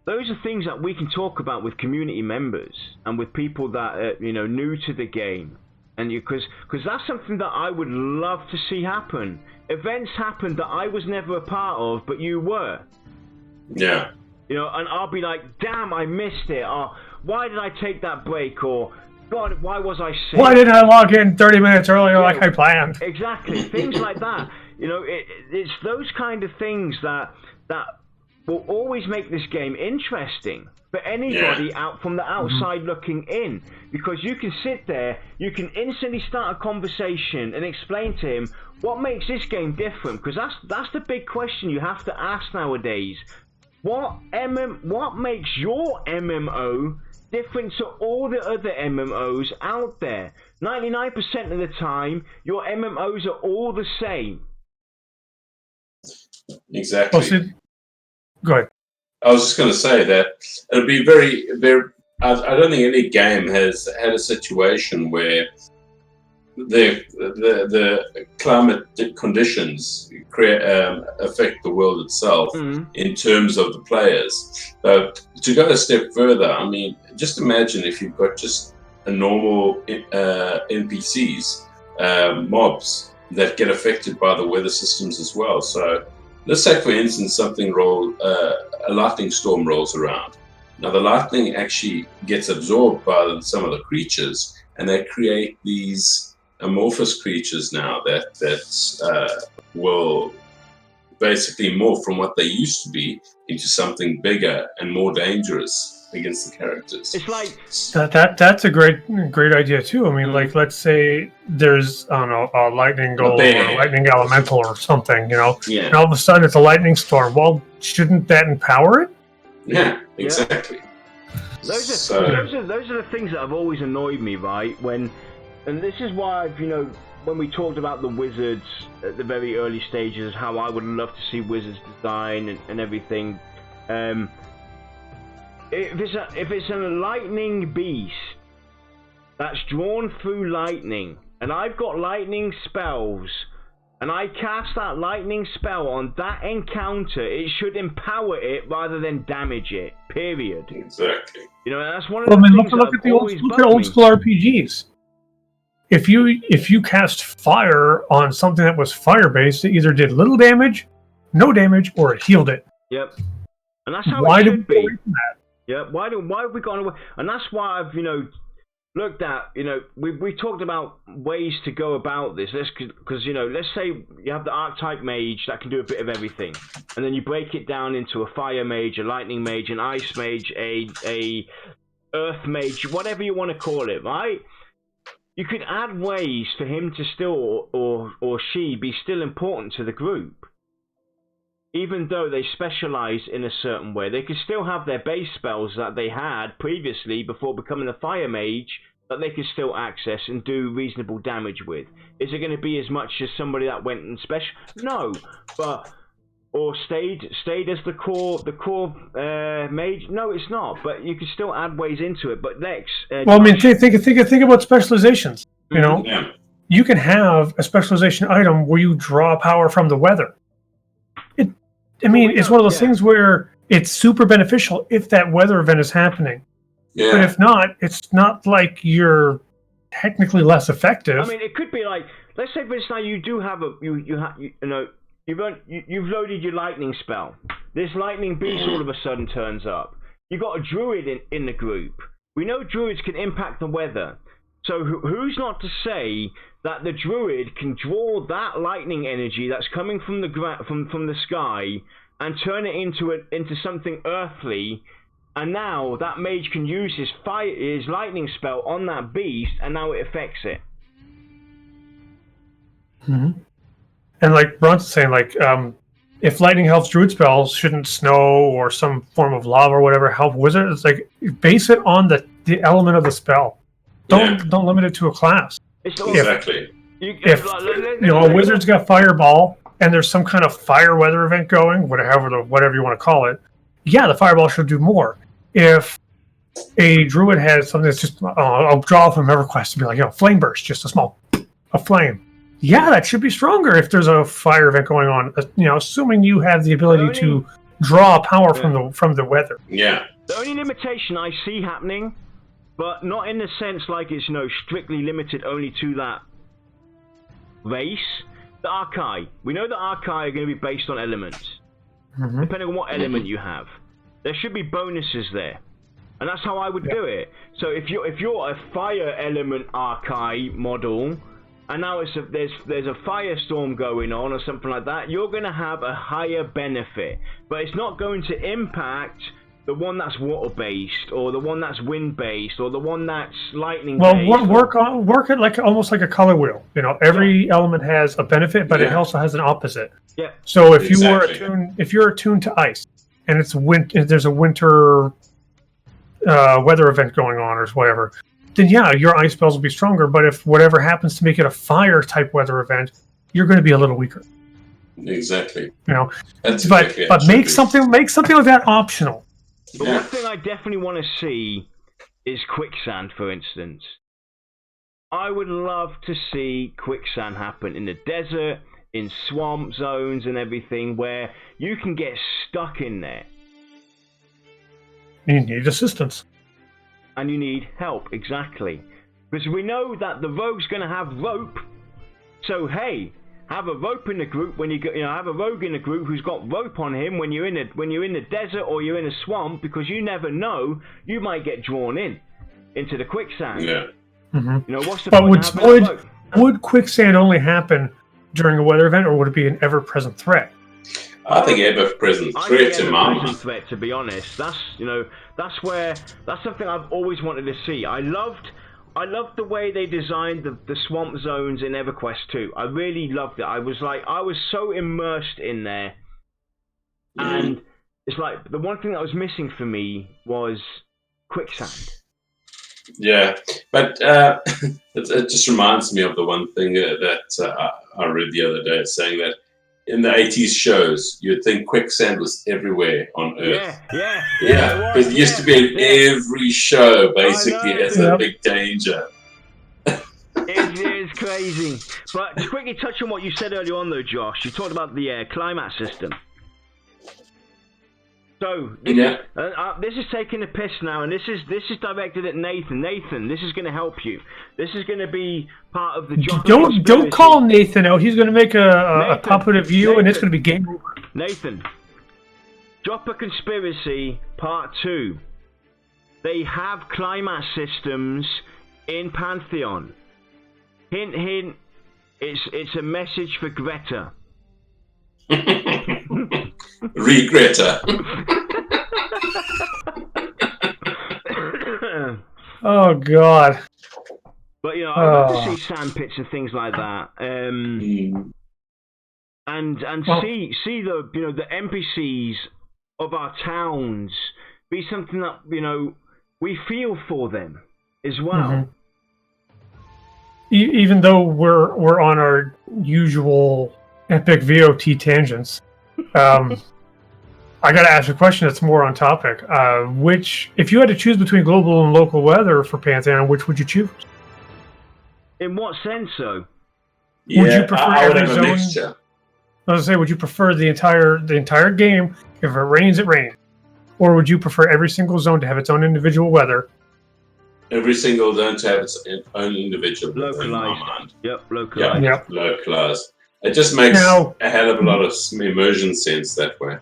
Those are things that we can talk about with community members and with people that are, new to the game, and because that's something that I would love to see happen. Events happen that I was never a part of, but you were. Yeah. And I'll be like, damn, I missed it. Or why did I take that break? Or God, why was I sick? Why didn't I log in 30 minutes earlier like I planned? Exactly, things like that. It's those kind of things that will always make this game interesting for anybody out from the outside looking in, because you can sit there, you can instantly start a conversation and explain to him what makes this game different, because that's the big question you have to ask nowadays. What makes your MMO different to all the other MMOs out there? 99% of the time, your MMOs are all the same. Exactly. Well, see, go ahead. I was just going to say that it'll be very, very. I don't think any game has had a situation where the climate conditions affect the world itself in terms of the players. But to go a step further, I mean, just imagine if you've got just a normal NPCs, mobs that get affected by the weather systems as well. So let's say, for instance, a lightning storm rolls around. Now, the lightning actually gets absorbed by some of the creatures, and they create these amorphous creatures now that will basically morph from what they used to be into something bigger and more dangerous against the characters. It's like that's a great idea too. I mean, like, let's say there's a lightning golem or a lightning elemental or something, and all of a sudden it's a lightning storm. Well, shouldn't that empower it? Yeah, exactly. Those are the things that have always annoyed me, right? And this is why when we talked about the wizards at the very early stages, how I would love to see wizards design and everything. If it's a lightning beast that's drawn through lightning, and I've got lightning spells, and I cast that lightning spell on that encounter, it should empower it rather than damage it. Period. Exactly. That's one of the things look at old school RPGs. If you cast fire on something that was fire based, it either did little damage, no damage, or it healed it. Yep. And that's how why it should be. That? Yeah. Why have we gone away? And that's why I've looked at, we talked about ways to go about this. Because let's say you have the archetype mage that can do a bit of everything, and then you break it down into a fire mage, a lightning mage, an ice mage, a earth mage, whatever you want to call it, right? You could add ways for him to still or she be still important to the group. Even though they specialize in a certain way, they could still have their base spells that they had previously before becoming a fire mage that they could still access and do reasonable damage with. Is it going to be as much as somebody that went and special? No, or stayed as the core mage? No, it's not. But you can still add ways into it. But Lex, well, I mean, think about specializations. You can have a specialization item where you draw power from the weather. It's one of those things where it's super beneficial if that weather event is happening. Yeah. But if not, it's not like you're technically less effective. I mean, it could be like, let's say for instance, now you do have you've loaded your lightning spell. This lightning beast all of a sudden turns up. You've got a druid in the group. We know druids can impact the weather. So who's not to say that the druid can draw that lightning energy that's coming from the sky and turn it into something earthly, and now that mage can use his lightning spell on that beast, and now it affects it. Mm-hmm. And like Bron's saying, like if lightning helps druid spells, shouldn't snow or some form of lava or whatever help wizard? It's like base it on the element of the spell. Don't limit it to a class. Exactly. If a wizard's got fireball and there's some kind of fire weather event going, whatever you want to call it, yeah, the fireball should do more. If a druid has something that's just, I'll draw from EverQuest to be like, flame burst, just a flame. Yeah, that should be stronger if there's a fire event going on. Assuming you have the ability to draw power from the weather. Yeah. The only limitation I see happening, but not in the sense like it's strictly limited only to that race. The Archai. We know the Archai are going to be based on elements, depending on what element you have. There should be bonuses there, and that's how I would do it. So if you're a fire element Archai model, and now there's a firestorm going on or something like that, you're going to have a higher benefit, but it's not going to impact the one that's water-based, or the one that's wind-based, or the one that's lightning-based. Well, work it like almost like a color wheel. Every element has a benefit, but it also has an opposite. Yeah. So if you're attuned to ice, and there's a winter weather event going on or whatever, then your ice spells will be stronger. But if whatever happens to make it a fire-type weather event, you're going to be a little weaker. Exactly. But make something like that optional. But one thing I definitely want to see is quicksand, for instance. I would love to see quicksand happen in the desert, in swamp zones and everything, where you can get stuck in there. You need assistance. And you need help, exactly. Because we know that the rogue's going to have rope. So, hey, have a rope in the group when have a rogue in the group who's got rope on him when you're in the desert or you're in a swamp, because you never know, you might get drawn into the quicksand. Yeah. Mm-hmm. What's the point of having a rope? Would quicksand only happen during a weather event, or would it be an ever-present threat? I think ever-present threat to mine. Threat, to be honest. That's something I've always wanted to see. I loved the way they designed the swamp zones in EverQuest 2. I really loved it. I was so immersed in there. And it's like, the one thing that was missing for me was quicksand. Yeah, but it just reminds me of the one thing that I read the other day, saying that in the 80s shows, you'd think quicksand was everywhere on Earth. Yeah. Because it used to be in every show, basically, as a big danger. It is crazy. But to quickly touch on what you said earlier on, though, Josh, you talked about the climate system. So, this is taking the piss now, and this is directed at Nathan. Nathan, this is going to help you. This is going to be part of the job. Don't call Nathan out. He's going to make a puppet of you, and it's going to be game over. Nathan, Dropper Conspiracy Part 2. They have climate systems in Pantheon. Hint, hint. It's a message for Greta. Regretta. Oh God. But I'd love to see sand pits and things like that. And see the NPCs of our towns be something that we feel for them as well. Mm-hmm. Even though we're on our usual epic VOT tangents, I got to ask a question that's more on topic. If you had to choose between global and local weather for Pantheon, which would you choose? In what sense, though? Would you prefer I would have zone? a mixture. I was going to say, would you prefer the entire game? If it rains, it rains, or would you prefer every single zone to have its own individual weather? Every single zone to have its own individual. Localized. Yep, localized. Localized. It just makes a hell of a lot of immersion sense that way.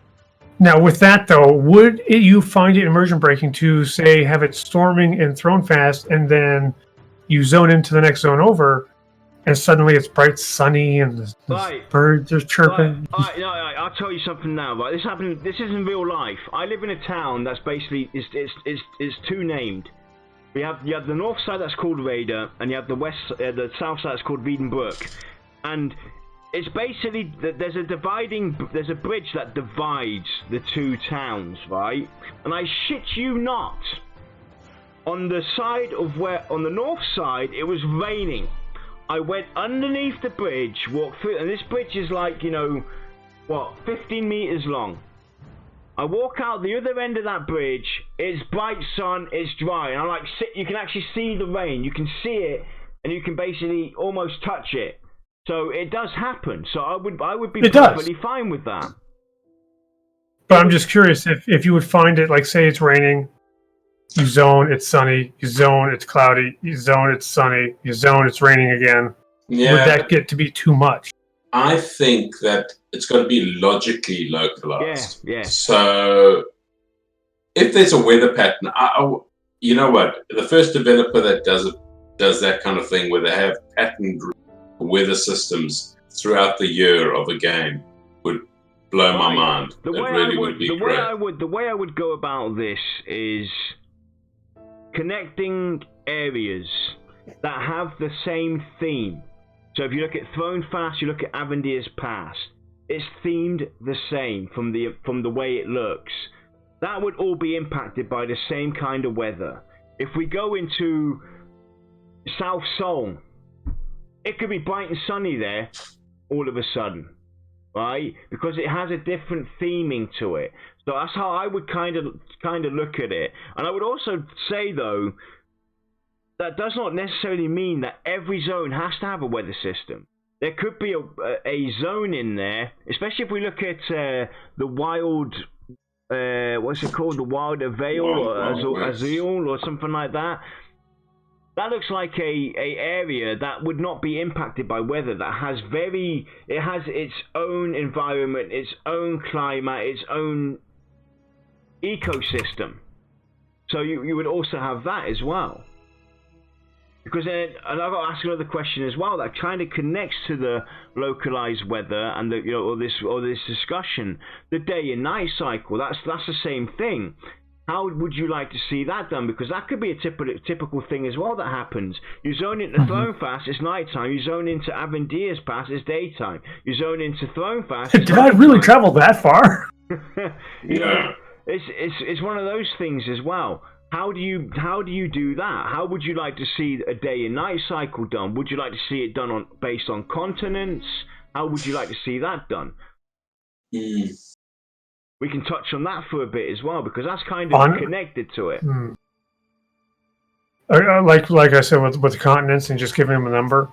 Now, with that though, would you find it immersion breaking to say have it storming and thrown fast, and then you zone into the next zone over, and suddenly it's bright, sunny, and the birds are chirping? I'll tell you something now. Right, this happened. This isn't real life. I live in a town that's basically is two named. You have the north side that's called Raider, and you have the south side that's called Wiedenbrook, and it's basically there's a bridge that divides the two towns, right? And I shit you not, on the north side it was raining. I went underneath the bridge, walked through, and this bridge is like 15 meters long. I walk out the other end of that bridge. It's bright sun. It's dry, and you can actually see the rain. You can see it, and you can basically almost touch it. So it does happen. So I would be perfectly fine with that. But I'm just curious if you would find it, like, say it's raining, you zone, it's sunny, you zone, it's cloudy, you zone, it's sunny, you zone, it's raining again. Yeah, would that get to be too much? I think that it's got to be logically localized. Yeah. So if there's a weather pattern, you know what? The first developer that does that kind of thing, where they have patterned weather systems throughout the year of a game, would blow my mind. The way I would go about this is connecting areas that have the same theme. So if you look at Throne Fast, you look at Avendir's Pass, it's themed the same from the way it looks. That would all be impacted by the same kind of weather. If we go into South Seoul, it could be bright and sunny there all of a sudden, right? Because it has a different theming to it. So that's how I would kind of look at it. And I would also say, though, that does not necessarily mean that every zone has to have a weather system. There could be a zone in there, especially if we look at the wild, what's it called? The wild Avail or Azul or something like that. That looks like a area that would not be impacted by weather. That has it has its own environment, its own climate, its own ecosystem. So you would also have that as well. Because and I've got to ask another question as well that kind of connects to the localized weather and or this discussion. The day and night cycle. That's the same thing. How would you like to see that done? Because that could be a typical thing as well that happens. You zone into Throne Fast, it's nighttime. You zone into Avendir's Pass, it's daytime. You zone into Throne Fast. Did I really travel that far? You know, it's one of those things as well. How do you do that? How would you like to see a day and night cycle done? Would you like to see it done based on continents? How would you like to see that done? We can touch on that for a bit as well, because that's kind of connected to it. Like I said with the continents and just giving them a number,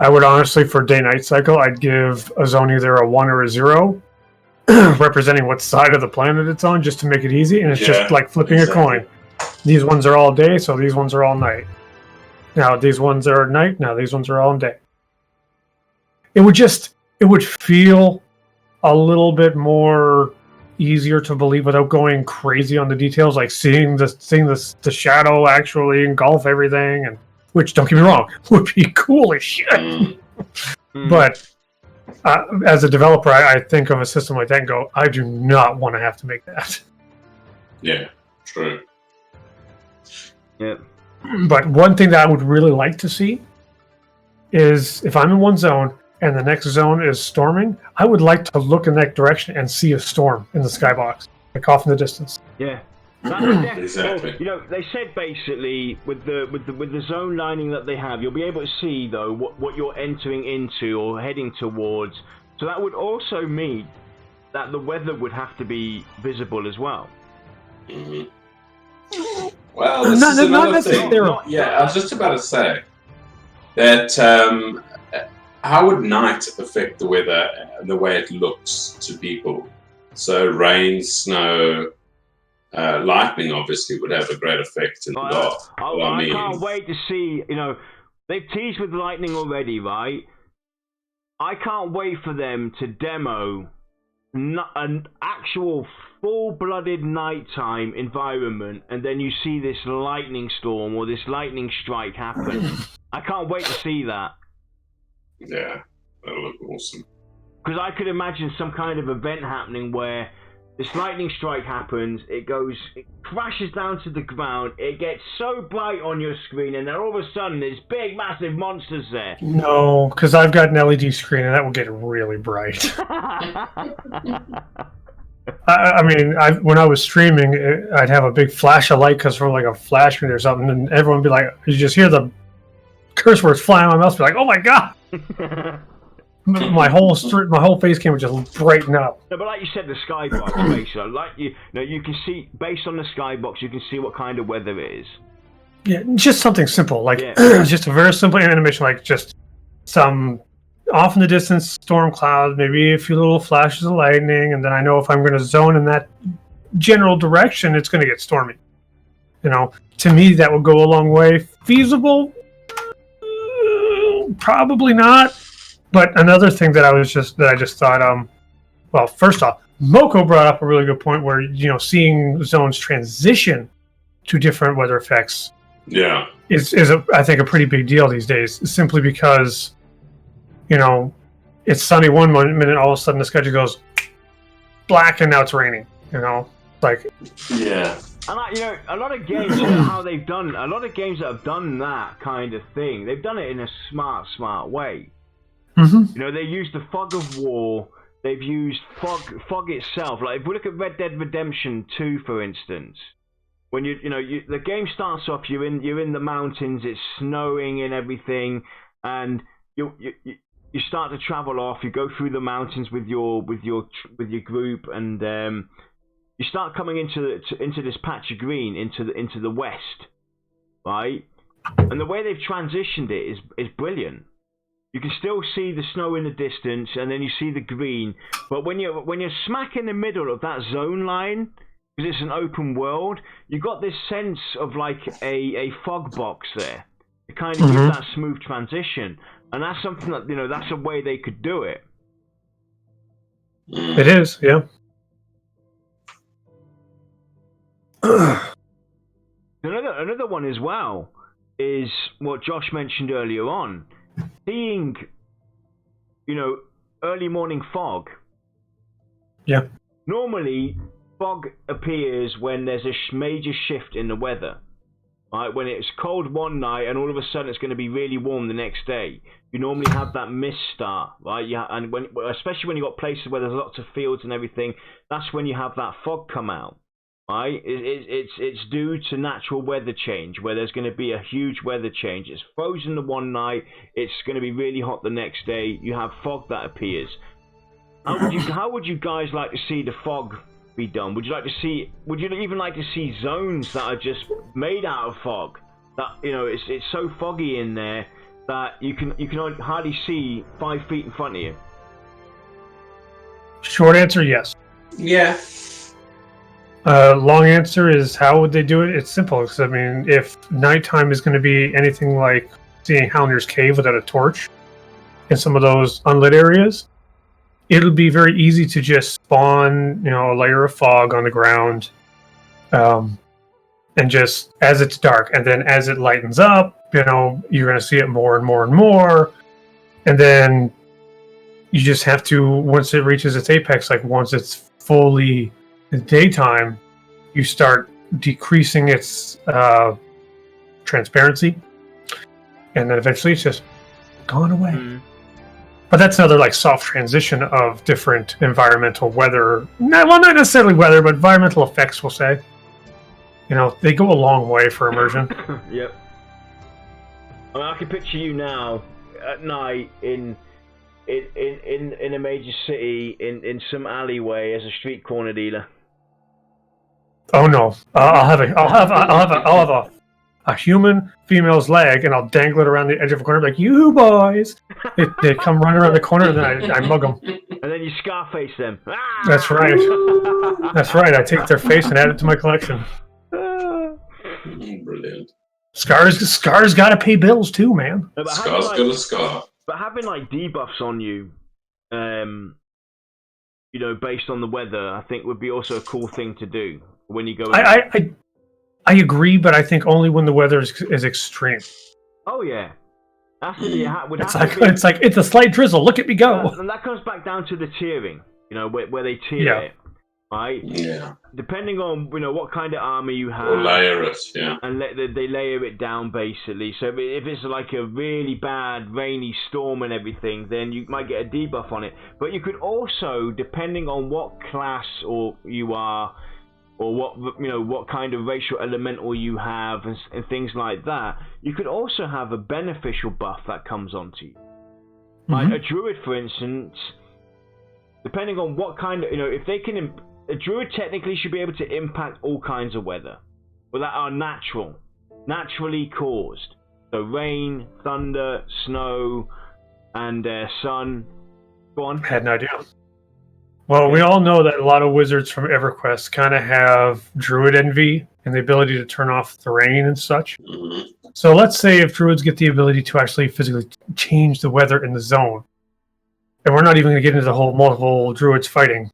I would honestly, for day-night cycle, I'd give a zone either a 1 or a 0, representing what side of the planet it's on, just to make it easy. And it's just like flipping a coin. These ones are all day, so these ones are all night. Now these ones are night, now these ones are all day. It would feel a little bit more easier to believe without going crazy on the details, like seeing the shadow actually engulf everything, and which, don't get me wrong, would be cool as shit. But as a developer, I think of a system like that and go, I do not want to have to make that. Yeah, true. Yeah. But one thing that I would really like to see is if I'm in one zone and the next zone is storming, I would like to look in that direction and see a storm in the skybox, like off in the distance. Yeah. Exactly. You know, they said basically with the zone lining that they have, you'll be able to see though what you're entering into or heading towards. So that would also mean that the weather would have to be visible as well. Well, this is another thing. I was just about to say that how would night affect the weather and the way it looks to people? So rain, snow, lightning obviously would have a great effect in the dark. I can't wait to see, they've teased with lightning already, right? I can't wait for them to demo an actual full-blooded nighttime environment, and then you see this lightning storm or this lightning strike happen. I can't wait to see that. Yeah, that'll look awesome. Because I could imagine some kind of event happening where this lightning strike happens, it crashes down to the ground, it gets so bright on your screen, and then all of a sudden there's big, massive monsters there. No, because I've got an LED screen, and that will get really bright. I mean, when I was streaming, I'd have a big flash of light because from like a flash screen or something, and everyone would be like, you just hear the curse words flying on my mouth, be like, oh my god! my whole face cam would just brighten up. No, but like you said, the skybox, basically, like you can see based on the skybox, you can see what kind of weather it is. Yeah, just something simple, like just a very simple animation, like just some off in the distance storm cloud, maybe a few little flashes of lightning, and then I know if I'm going to zone in that general direction, it's going to get stormy. You know, to me, that would go a long way. Feasible? Probably not. But another thing that I just thought, well, first off, Moko brought up a really good point where, seeing zones transition to different weather effects is I think a pretty big deal these days, simply because, it's sunny one minute, all of a sudden the sky just goes black and now it's raining, like... Yeah. And a lot of games, how they've done, a lot of games that have done that kind of thing, they've done it in a smart way. Mm-hmm. They used the fog of war. They've used fog itself. Like if we look at Red Dead Redemption 2, for instance, when the game starts off, you're in the mountains, it's snowing and everything, and you start to travel off. You go through the mountains with your group, and you start coming into this patch of green into the west, right? And the way they've transitioned it is brilliant. You can still see the snow in the distance, and then you see the green. But when you're smack in the middle of that zone line, because it's an open world, you got this sense of like a fog box there to kind of give that smooth transition. And that's something that that's a way they could do it. It is, yeah. Another one as well is what Josh mentioned earlier on. Seeing, early morning fog. Yeah. Normally, fog appears when there's a major shift in the weather. Right? When it's cold one night and all of a sudden it's going to be really warm the next day. You normally have that mist start, right? And especially when you've got places where there's lots of fields and everything, that's when you have that fog come out. Right? It's due to natural weather change, where there's going to be a huge weather change. It's frozen the one night, it's going to be really hot the next day. You have fog that appears. How would you guys like to see the fog be done? Would you even like to see zones that are just made out of fog? That it's so foggy in there that you can hardly see 5 feet in front of you. Short answer, yes. Yeah. Long answer is, how would they do it? It's simple. Because, I mean, if nighttime is going to be anything like seeing Halner's Cave without a torch in some of those unlit areas, it'll be very easy to just spawn, a layer of fog on the ground, and just as it's dark, and then as it lightens up, you're going to see it more and more and more, and then you just have to, once it reaches its apex, like once it's fully in daytime, you start decreasing its transparency, and then eventually it's just gone away. But that's another like soft transition of different environmental weather. Not necessarily weather, but environmental effects, we'll say. They go a long way for immersion. Yep. I mean, I can picture you now at night in a major city in some alleyway as a street corner dealer. Oh no! I'll have a human female's leg, and I'll dangle it around the edge of a corner, like, you boys. They come running around the corner, and then I mug them. And then you Scarface them. That's right. That's right. I take their face and add it to my collection. Brilliant. Scars got to pay bills too, man. No, Scar's got a scar. But having like debuffs on you, based on the weather, I think would be also a cool thing to do when you go. I agree, but I think only when the weather is extreme. Oh yeah, that's it's like it's a slight drizzle. Look at me go. And that comes back down to the tiering. Where they tier it, right? Yeah. Depending on what kind of army you have, Or layer it, and they layer it down basically. So if it's like a really bad rainy storm and everything, then you might get a debuff on it. But you could also, depending on what class or you are, or what kind of racial elemental you have, and things like that, you could also have a beneficial buff that comes onto you. Like a druid, for instance. Depending on what kind of, if they can, a druid technically should be able to impact all kinds of weather, but that are naturally caused. So rain, thunder, snow, and sun. Go on. I had no idea. Well, we all know that a lot of wizards from EverQuest kind of have druid envy and the ability to turn off the rain and such. Mm-hmm. So let's say if druids get the ability to actually physically change the weather in the zone. And we're not even going to get into the whole multiple druids fighting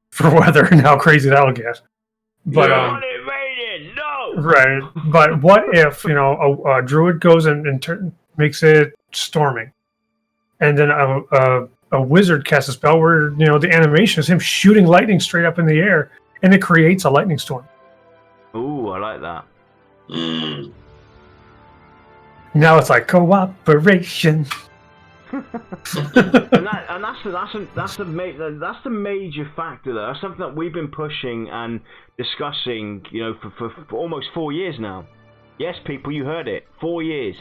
for weather and how crazy that'll get. But no. Right. But what if a druid goes and makes it storming, and then a wizard casts a spell where the animation is him shooting lightning straight up in the air, and it creates a lightning storm. Ooh, I like that. Mm. Now it's like cooperation. and that's the major factor there. That's something that we've been pushing and discussing, for almost 4 years now. Yes, people, you heard it. 4 years.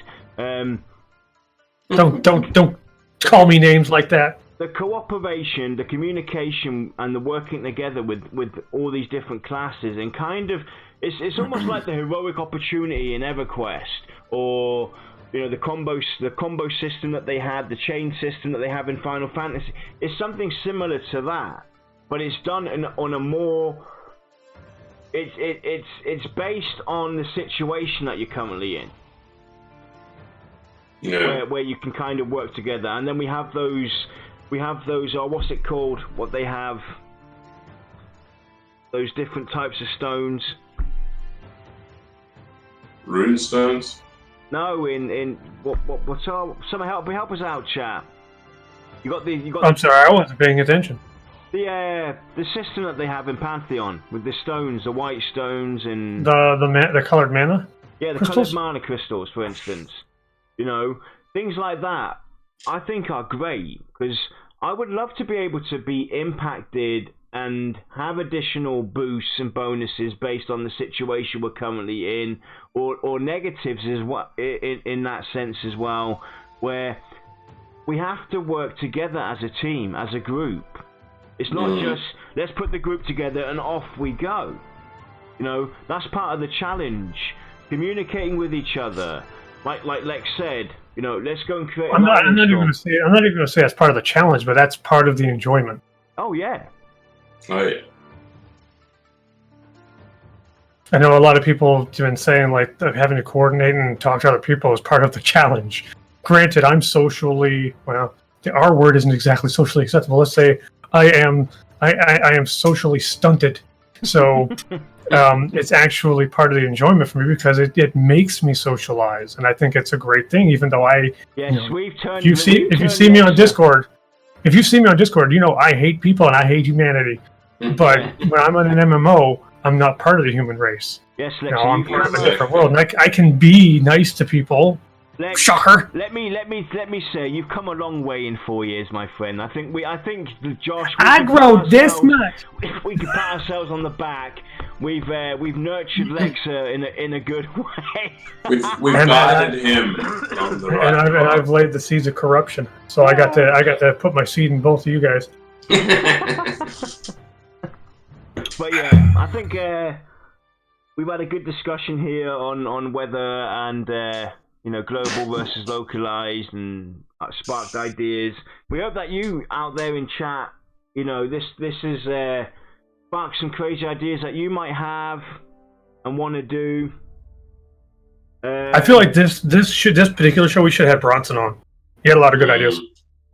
Don't call me names like that. The cooperation, the communication, and the working together with all these different classes, and kind of it's almost like the heroic opportunity in EverQuest, or the combo system that they had, the chain system that they have in Final Fantasy. It's something similar to that, but it's done on a more. It's based on the situation that you're currently in. Yeah. Where you can kind of work together, and then we have those. What's it called? What they have? Those different types of stones. Rune stones. No, what's our? Someone help us out, chat. You got. I'm sorry, I wasn't paying attention. The system that they have in Pantheon with the stones, the white stones, and the colored mana. Yeah, the crystals? colored mana crystals, for instance. Things like that, I think are great, because I would love to be able to be impacted and have additional boosts and bonuses based on the situation we're currently in, or negatives as well, in that sense as well, where we have to work together as a team, as a group. It's not just, let's put the group together and off we go. That's part of the challenge. Communicating with each other. Like Lex said, let's go and create. I'm not even going to say that's part of the challenge, but that's part of the enjoyment. Oh yeah. Oh yeah. I know a lot of people have been saying like having to coordinate and talk to other people is part of the challenge. Granted, I'm socially the R word isn't exactly socially acceptable. Let's say I am socially stunted, so. It's actually part of the enjoyment for me because it makes me socialize, and I think it's a great thing. Even though we've turned. If you see me on Discord, I hate people and I hate humanity. But when I'm on an MMO, I'm not part of the human race. Yes, Lex, I'm part of a different world, and I can be nice to people. Lex, shocker. Let me say you've come a long way in 4 years, my friend. I think Josh. I grow this much. If we could pat ourselves on the back, we've nurtured Lexa in a good way. We've guided him on the right and I've laid the seeds of corruption. So I got to put my seed in both of you guys. But yeah, I think we've had a good discussion here on weather and. Global versus localized, and sparked ideas. We hope that you out there in chat, this is sparked some crazy ideas that you might have and want to do. I feel like this particular show we should have Bronson on. He had a lot of good ideas.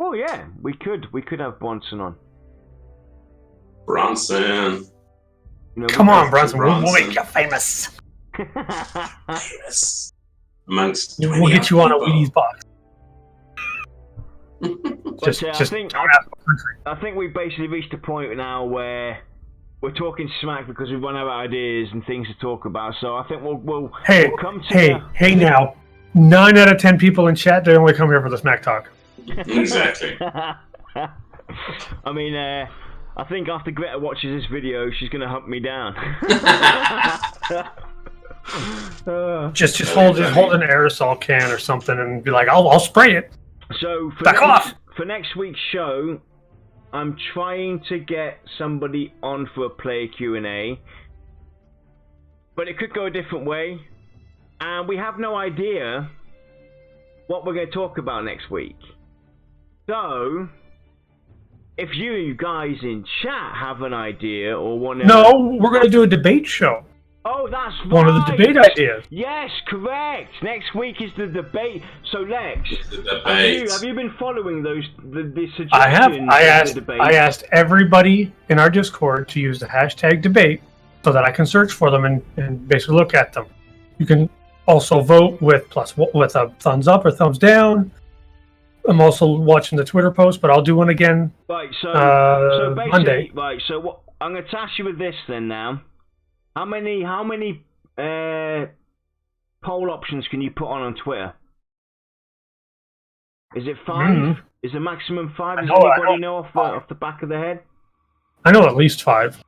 Oh yeah, we could have Bronson on. Bronson. You know, Come on, Bronson. Bronson. We'll make you famous. Yes. Amongst We'll get you on a Wheaties box. But, I think we've basically reached a point now where we're talking smack because we've run out of ideas and things to talk about. So I think we'll come to now. 9 out of 10 people in chat, they only come here for the smack talk. Exactly. I mean, I think after Greta watches this video, she's going to hunt me down. Just hold an aerosol can or something and be like, I'll spray it. So for next week's show, I'm trying to get somebody on for a player Q&A, but it could go a different way, and we have no idea what we're going to talk about next week. So, if you guys in chat have an idea or want to... No, we're going to do a debate show. Oh, that's right. One of the debate ideas. Yes, correct. Next week is the debate. So, Lex, have you been following the suggestions? I have. I asked everybody in our Discord to use the hashtag debate so that I can search for them and basically look at them. You can also vote with a thumbs up or thumbs down. I'm also watching the Twitter post, but I'll do one again. Right. So basically, Monday. Right. So what I'm going to task you with this then now. How many poll options can you put on Twitter? Is it 5? Is the maximum 5? Does anybody know off the back of the head? I know at least 5.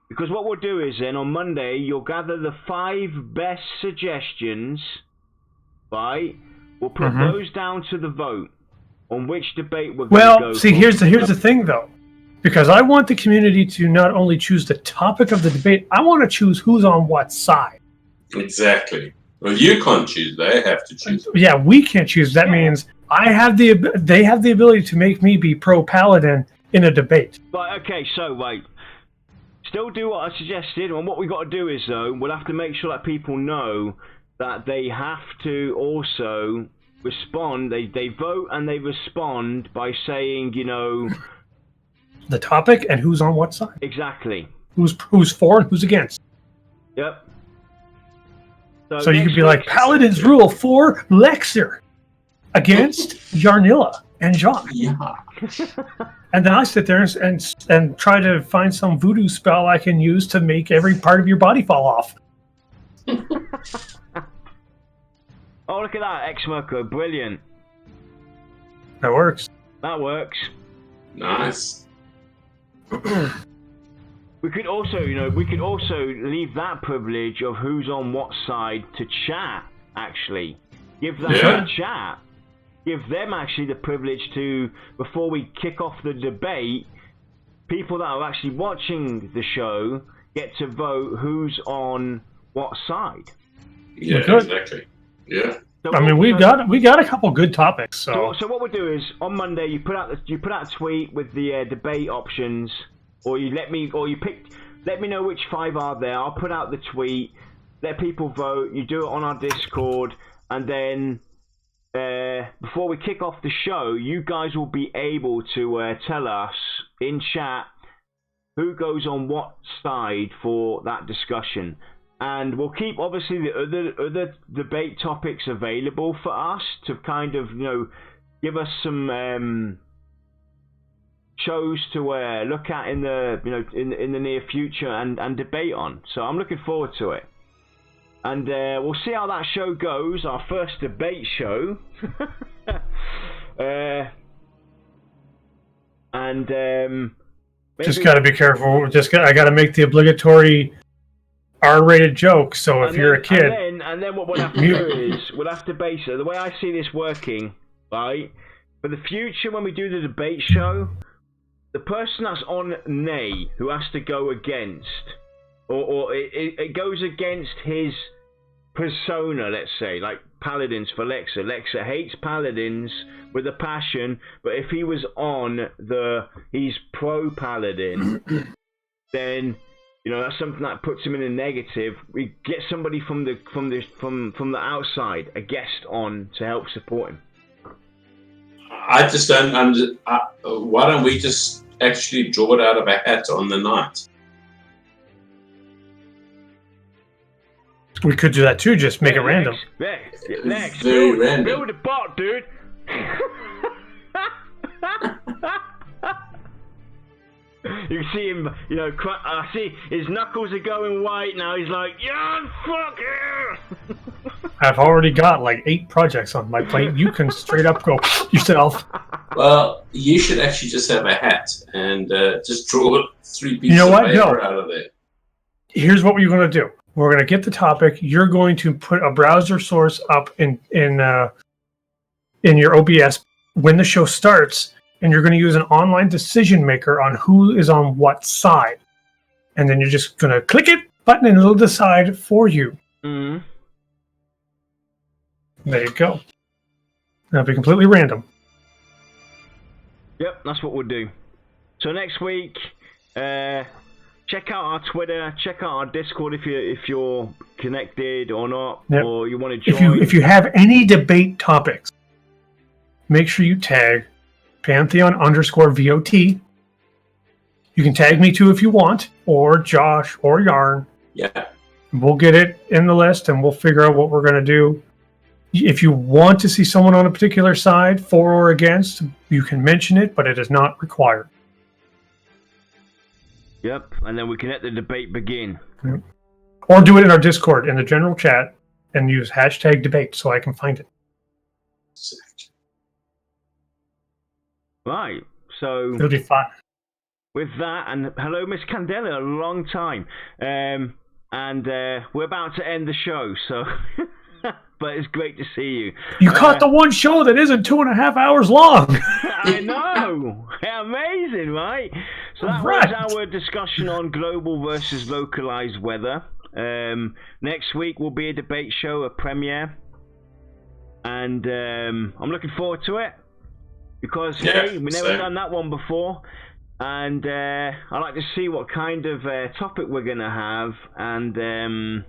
Because what we'll do is then on Monday you'll gather the 5 best suggestions, right? We'll put those down to the vote on which debate we're going to go. Well, see, here's the thing though. Because I want the community to not only choose the topic of the debate, I want to choose who's on what side. Exactly. Well, you can't choose; they have to choose. Yeah, we can't choose. That means they have the ability to make me be pro-paladin in a debate. Right. Okay. So wait. Still do what I suggested, and what we got to do is though we'll have to make sure that people know that they have to also respond. They vote and they respond by saying, you know, the topic and who's on what side. Exactly. Who's for and who's against. Yep. So you could be like, Paladins rule for Lexer against Yarnilla and Jacques. Yeah. And then I sit there and try to find some voodoo spell I can use to make every part of your body fall off. Oh, look at that, Ex-Merco, brilliant. That works. That works. Nice. We could also leave that privilege of who's on what side to chat, actually. Give that to chat. Give them actually the privilege to, before we kick off the debate, people that are actually watching the show get to vote who's on what side. Yeah, exactly. Yeah. So I mean, we got a couple good topics. So what we'll do is on Monday you put out a tweet with the debate options, or let me know which 5 are there. I'll put out the tweet, let people vote. You do it on our Discord, and then before we kick off the show, you guys will be able to tell us in chat who goes on what side for that discussion. And we'll keep, obviously, the other debate topics available for us to kind of, give us some shows to look at in the, in the near future and debate on. So I'm looking forward to it. And we'll see how that show goes, our first debate show. Just got to be careful. I got to make the obligatory R-rated joke. So if you're a kid, and then what we'll have to do is we'll have to base it. The way I see this working, right? For the future, when we do the debate show, the person that's on nay, who has to go against, or it goes against his persona, let's say, like Paladins for Lexa. Lexa hates Paladins with a passion, but if he was on he's pro-Paladin, then that's something that puts him in a negative. We get somebody from the outside, a guest on to help support him. I just don't why don't we just actually draw it out of a hat on the night. We could do that too. Just make it random. Next, Very random. build a bot, dude. You can see him, you know, I see his knuckles are going white now. He's like, yeah, fuck you. I've already got like 8 projects on my plate. You can straight up go yourself. Well, you should actually just have a hat and just draw 3 pieces of paper out of there. Here's what we're going to do. We're going to get the topic. You're going to put a browser source up in your OBS when the show starts, and you're going to use an online decision maker on who is on what side. And then you're just going to click it button and it'll decide for you. Mm-hmm. There you go. That'll be completely random. Yep, that's what we'll do. So next week, check out our Twitter, check out our Discord if you're connected or not, or you want to join. If you have any debate topics, make sure you tag Pantheon_VOT. You can tag me too if you want, or Josh, or Yarn. Yeah. We'll get it in the list and we'll figure out what we're going to do. If you want to see someone on a particular side, for or against, you can mention it, but it is not required. Yep, and then we can let the debate begin. Yep. Or do it in our Discord, in the general chat, and use #debate so I can find it. Right, so... It'll be fun. With that, and hello, Miss Candela, a long time. And we're about to end the show, so... But it's great to see you. You caught the one show that isn't 2.5 hours long. I know. Amazing, right? So that was our discussion on global versus localized weather. Next week will be a debate show, a premiere. And I'm looking forward to it. Because, hey, we've never done that one before. And I'd like to see what kind of topic we're going to have. And...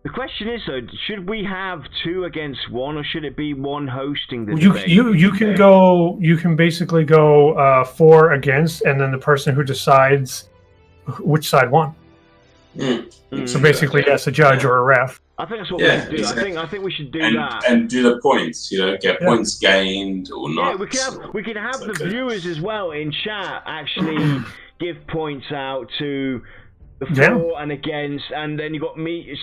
the question is, though, should we have 2 against 1, or should it be one hosting the debate? You can go. You can basically go 4 against, and then the person who decides which side won. So basically, yes, a judge or a ref. I think that's what we should do. Exactly. I think we should do that and do the points. You know, get points gained or not. Yeah, we can have the viewers as well in chat actually give points out to the for and against, and then you got me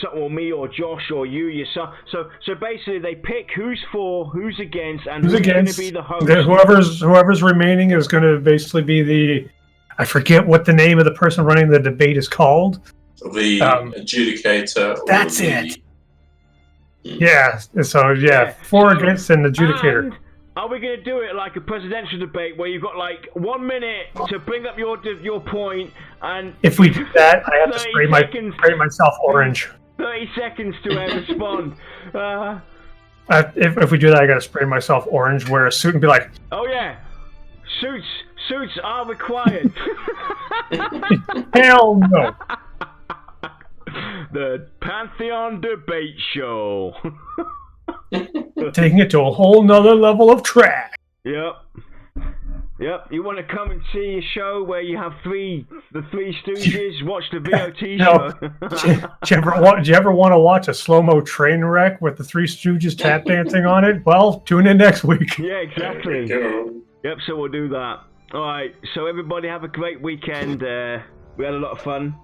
or Josh or you yourself. So basically, they pick who's for, who's against, and who's going to be the host. Whoever's remaining is going to basically be the. I forget what the name of the person running the debate is called. The adjudicator. That's it. Yeah. So for, against, and adjudicator. And are we going to do it like a presidential debate where you've got like 1 minute to bring up your point, and if we do that, I have to spray myself orange. 30 seconds to respond. If we do that, I got to spray myself orange, wear a suit, and be like, "Oh yeah, suits are required." Hell no. The Pantheon Debate Show. Taking it to a whole nother level of track. Yep. You want to come and see a show where you have the Three Stooges, watch the VOT show? Do you ever want to watch a slow-mo train wreck with the Three Stooges tap dancing on it? Well, tune in next week. Yeah, exactly. Yep, so we'll do that. Alright, so everybody have a great weekend. We had a lot of fun.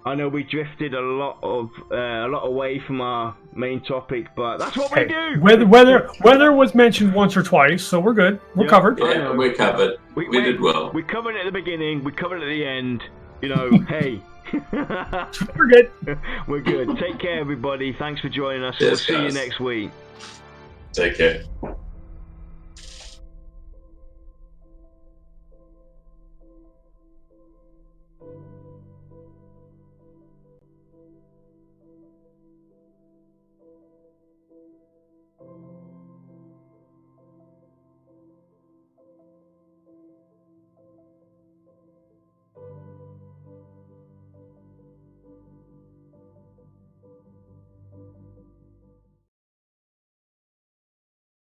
I know we drifted a lot away from our main topic, but that's what we do. Weather was mentioned once or twice, so we're good. We're covered. Yeah, we're covered. We did well. We covered it at the beginning. We covered it at the end. You know, hey. We're good. We're good. Take care, everybody. Thanks for joining us. Cheers, we'll see you next week. Take care.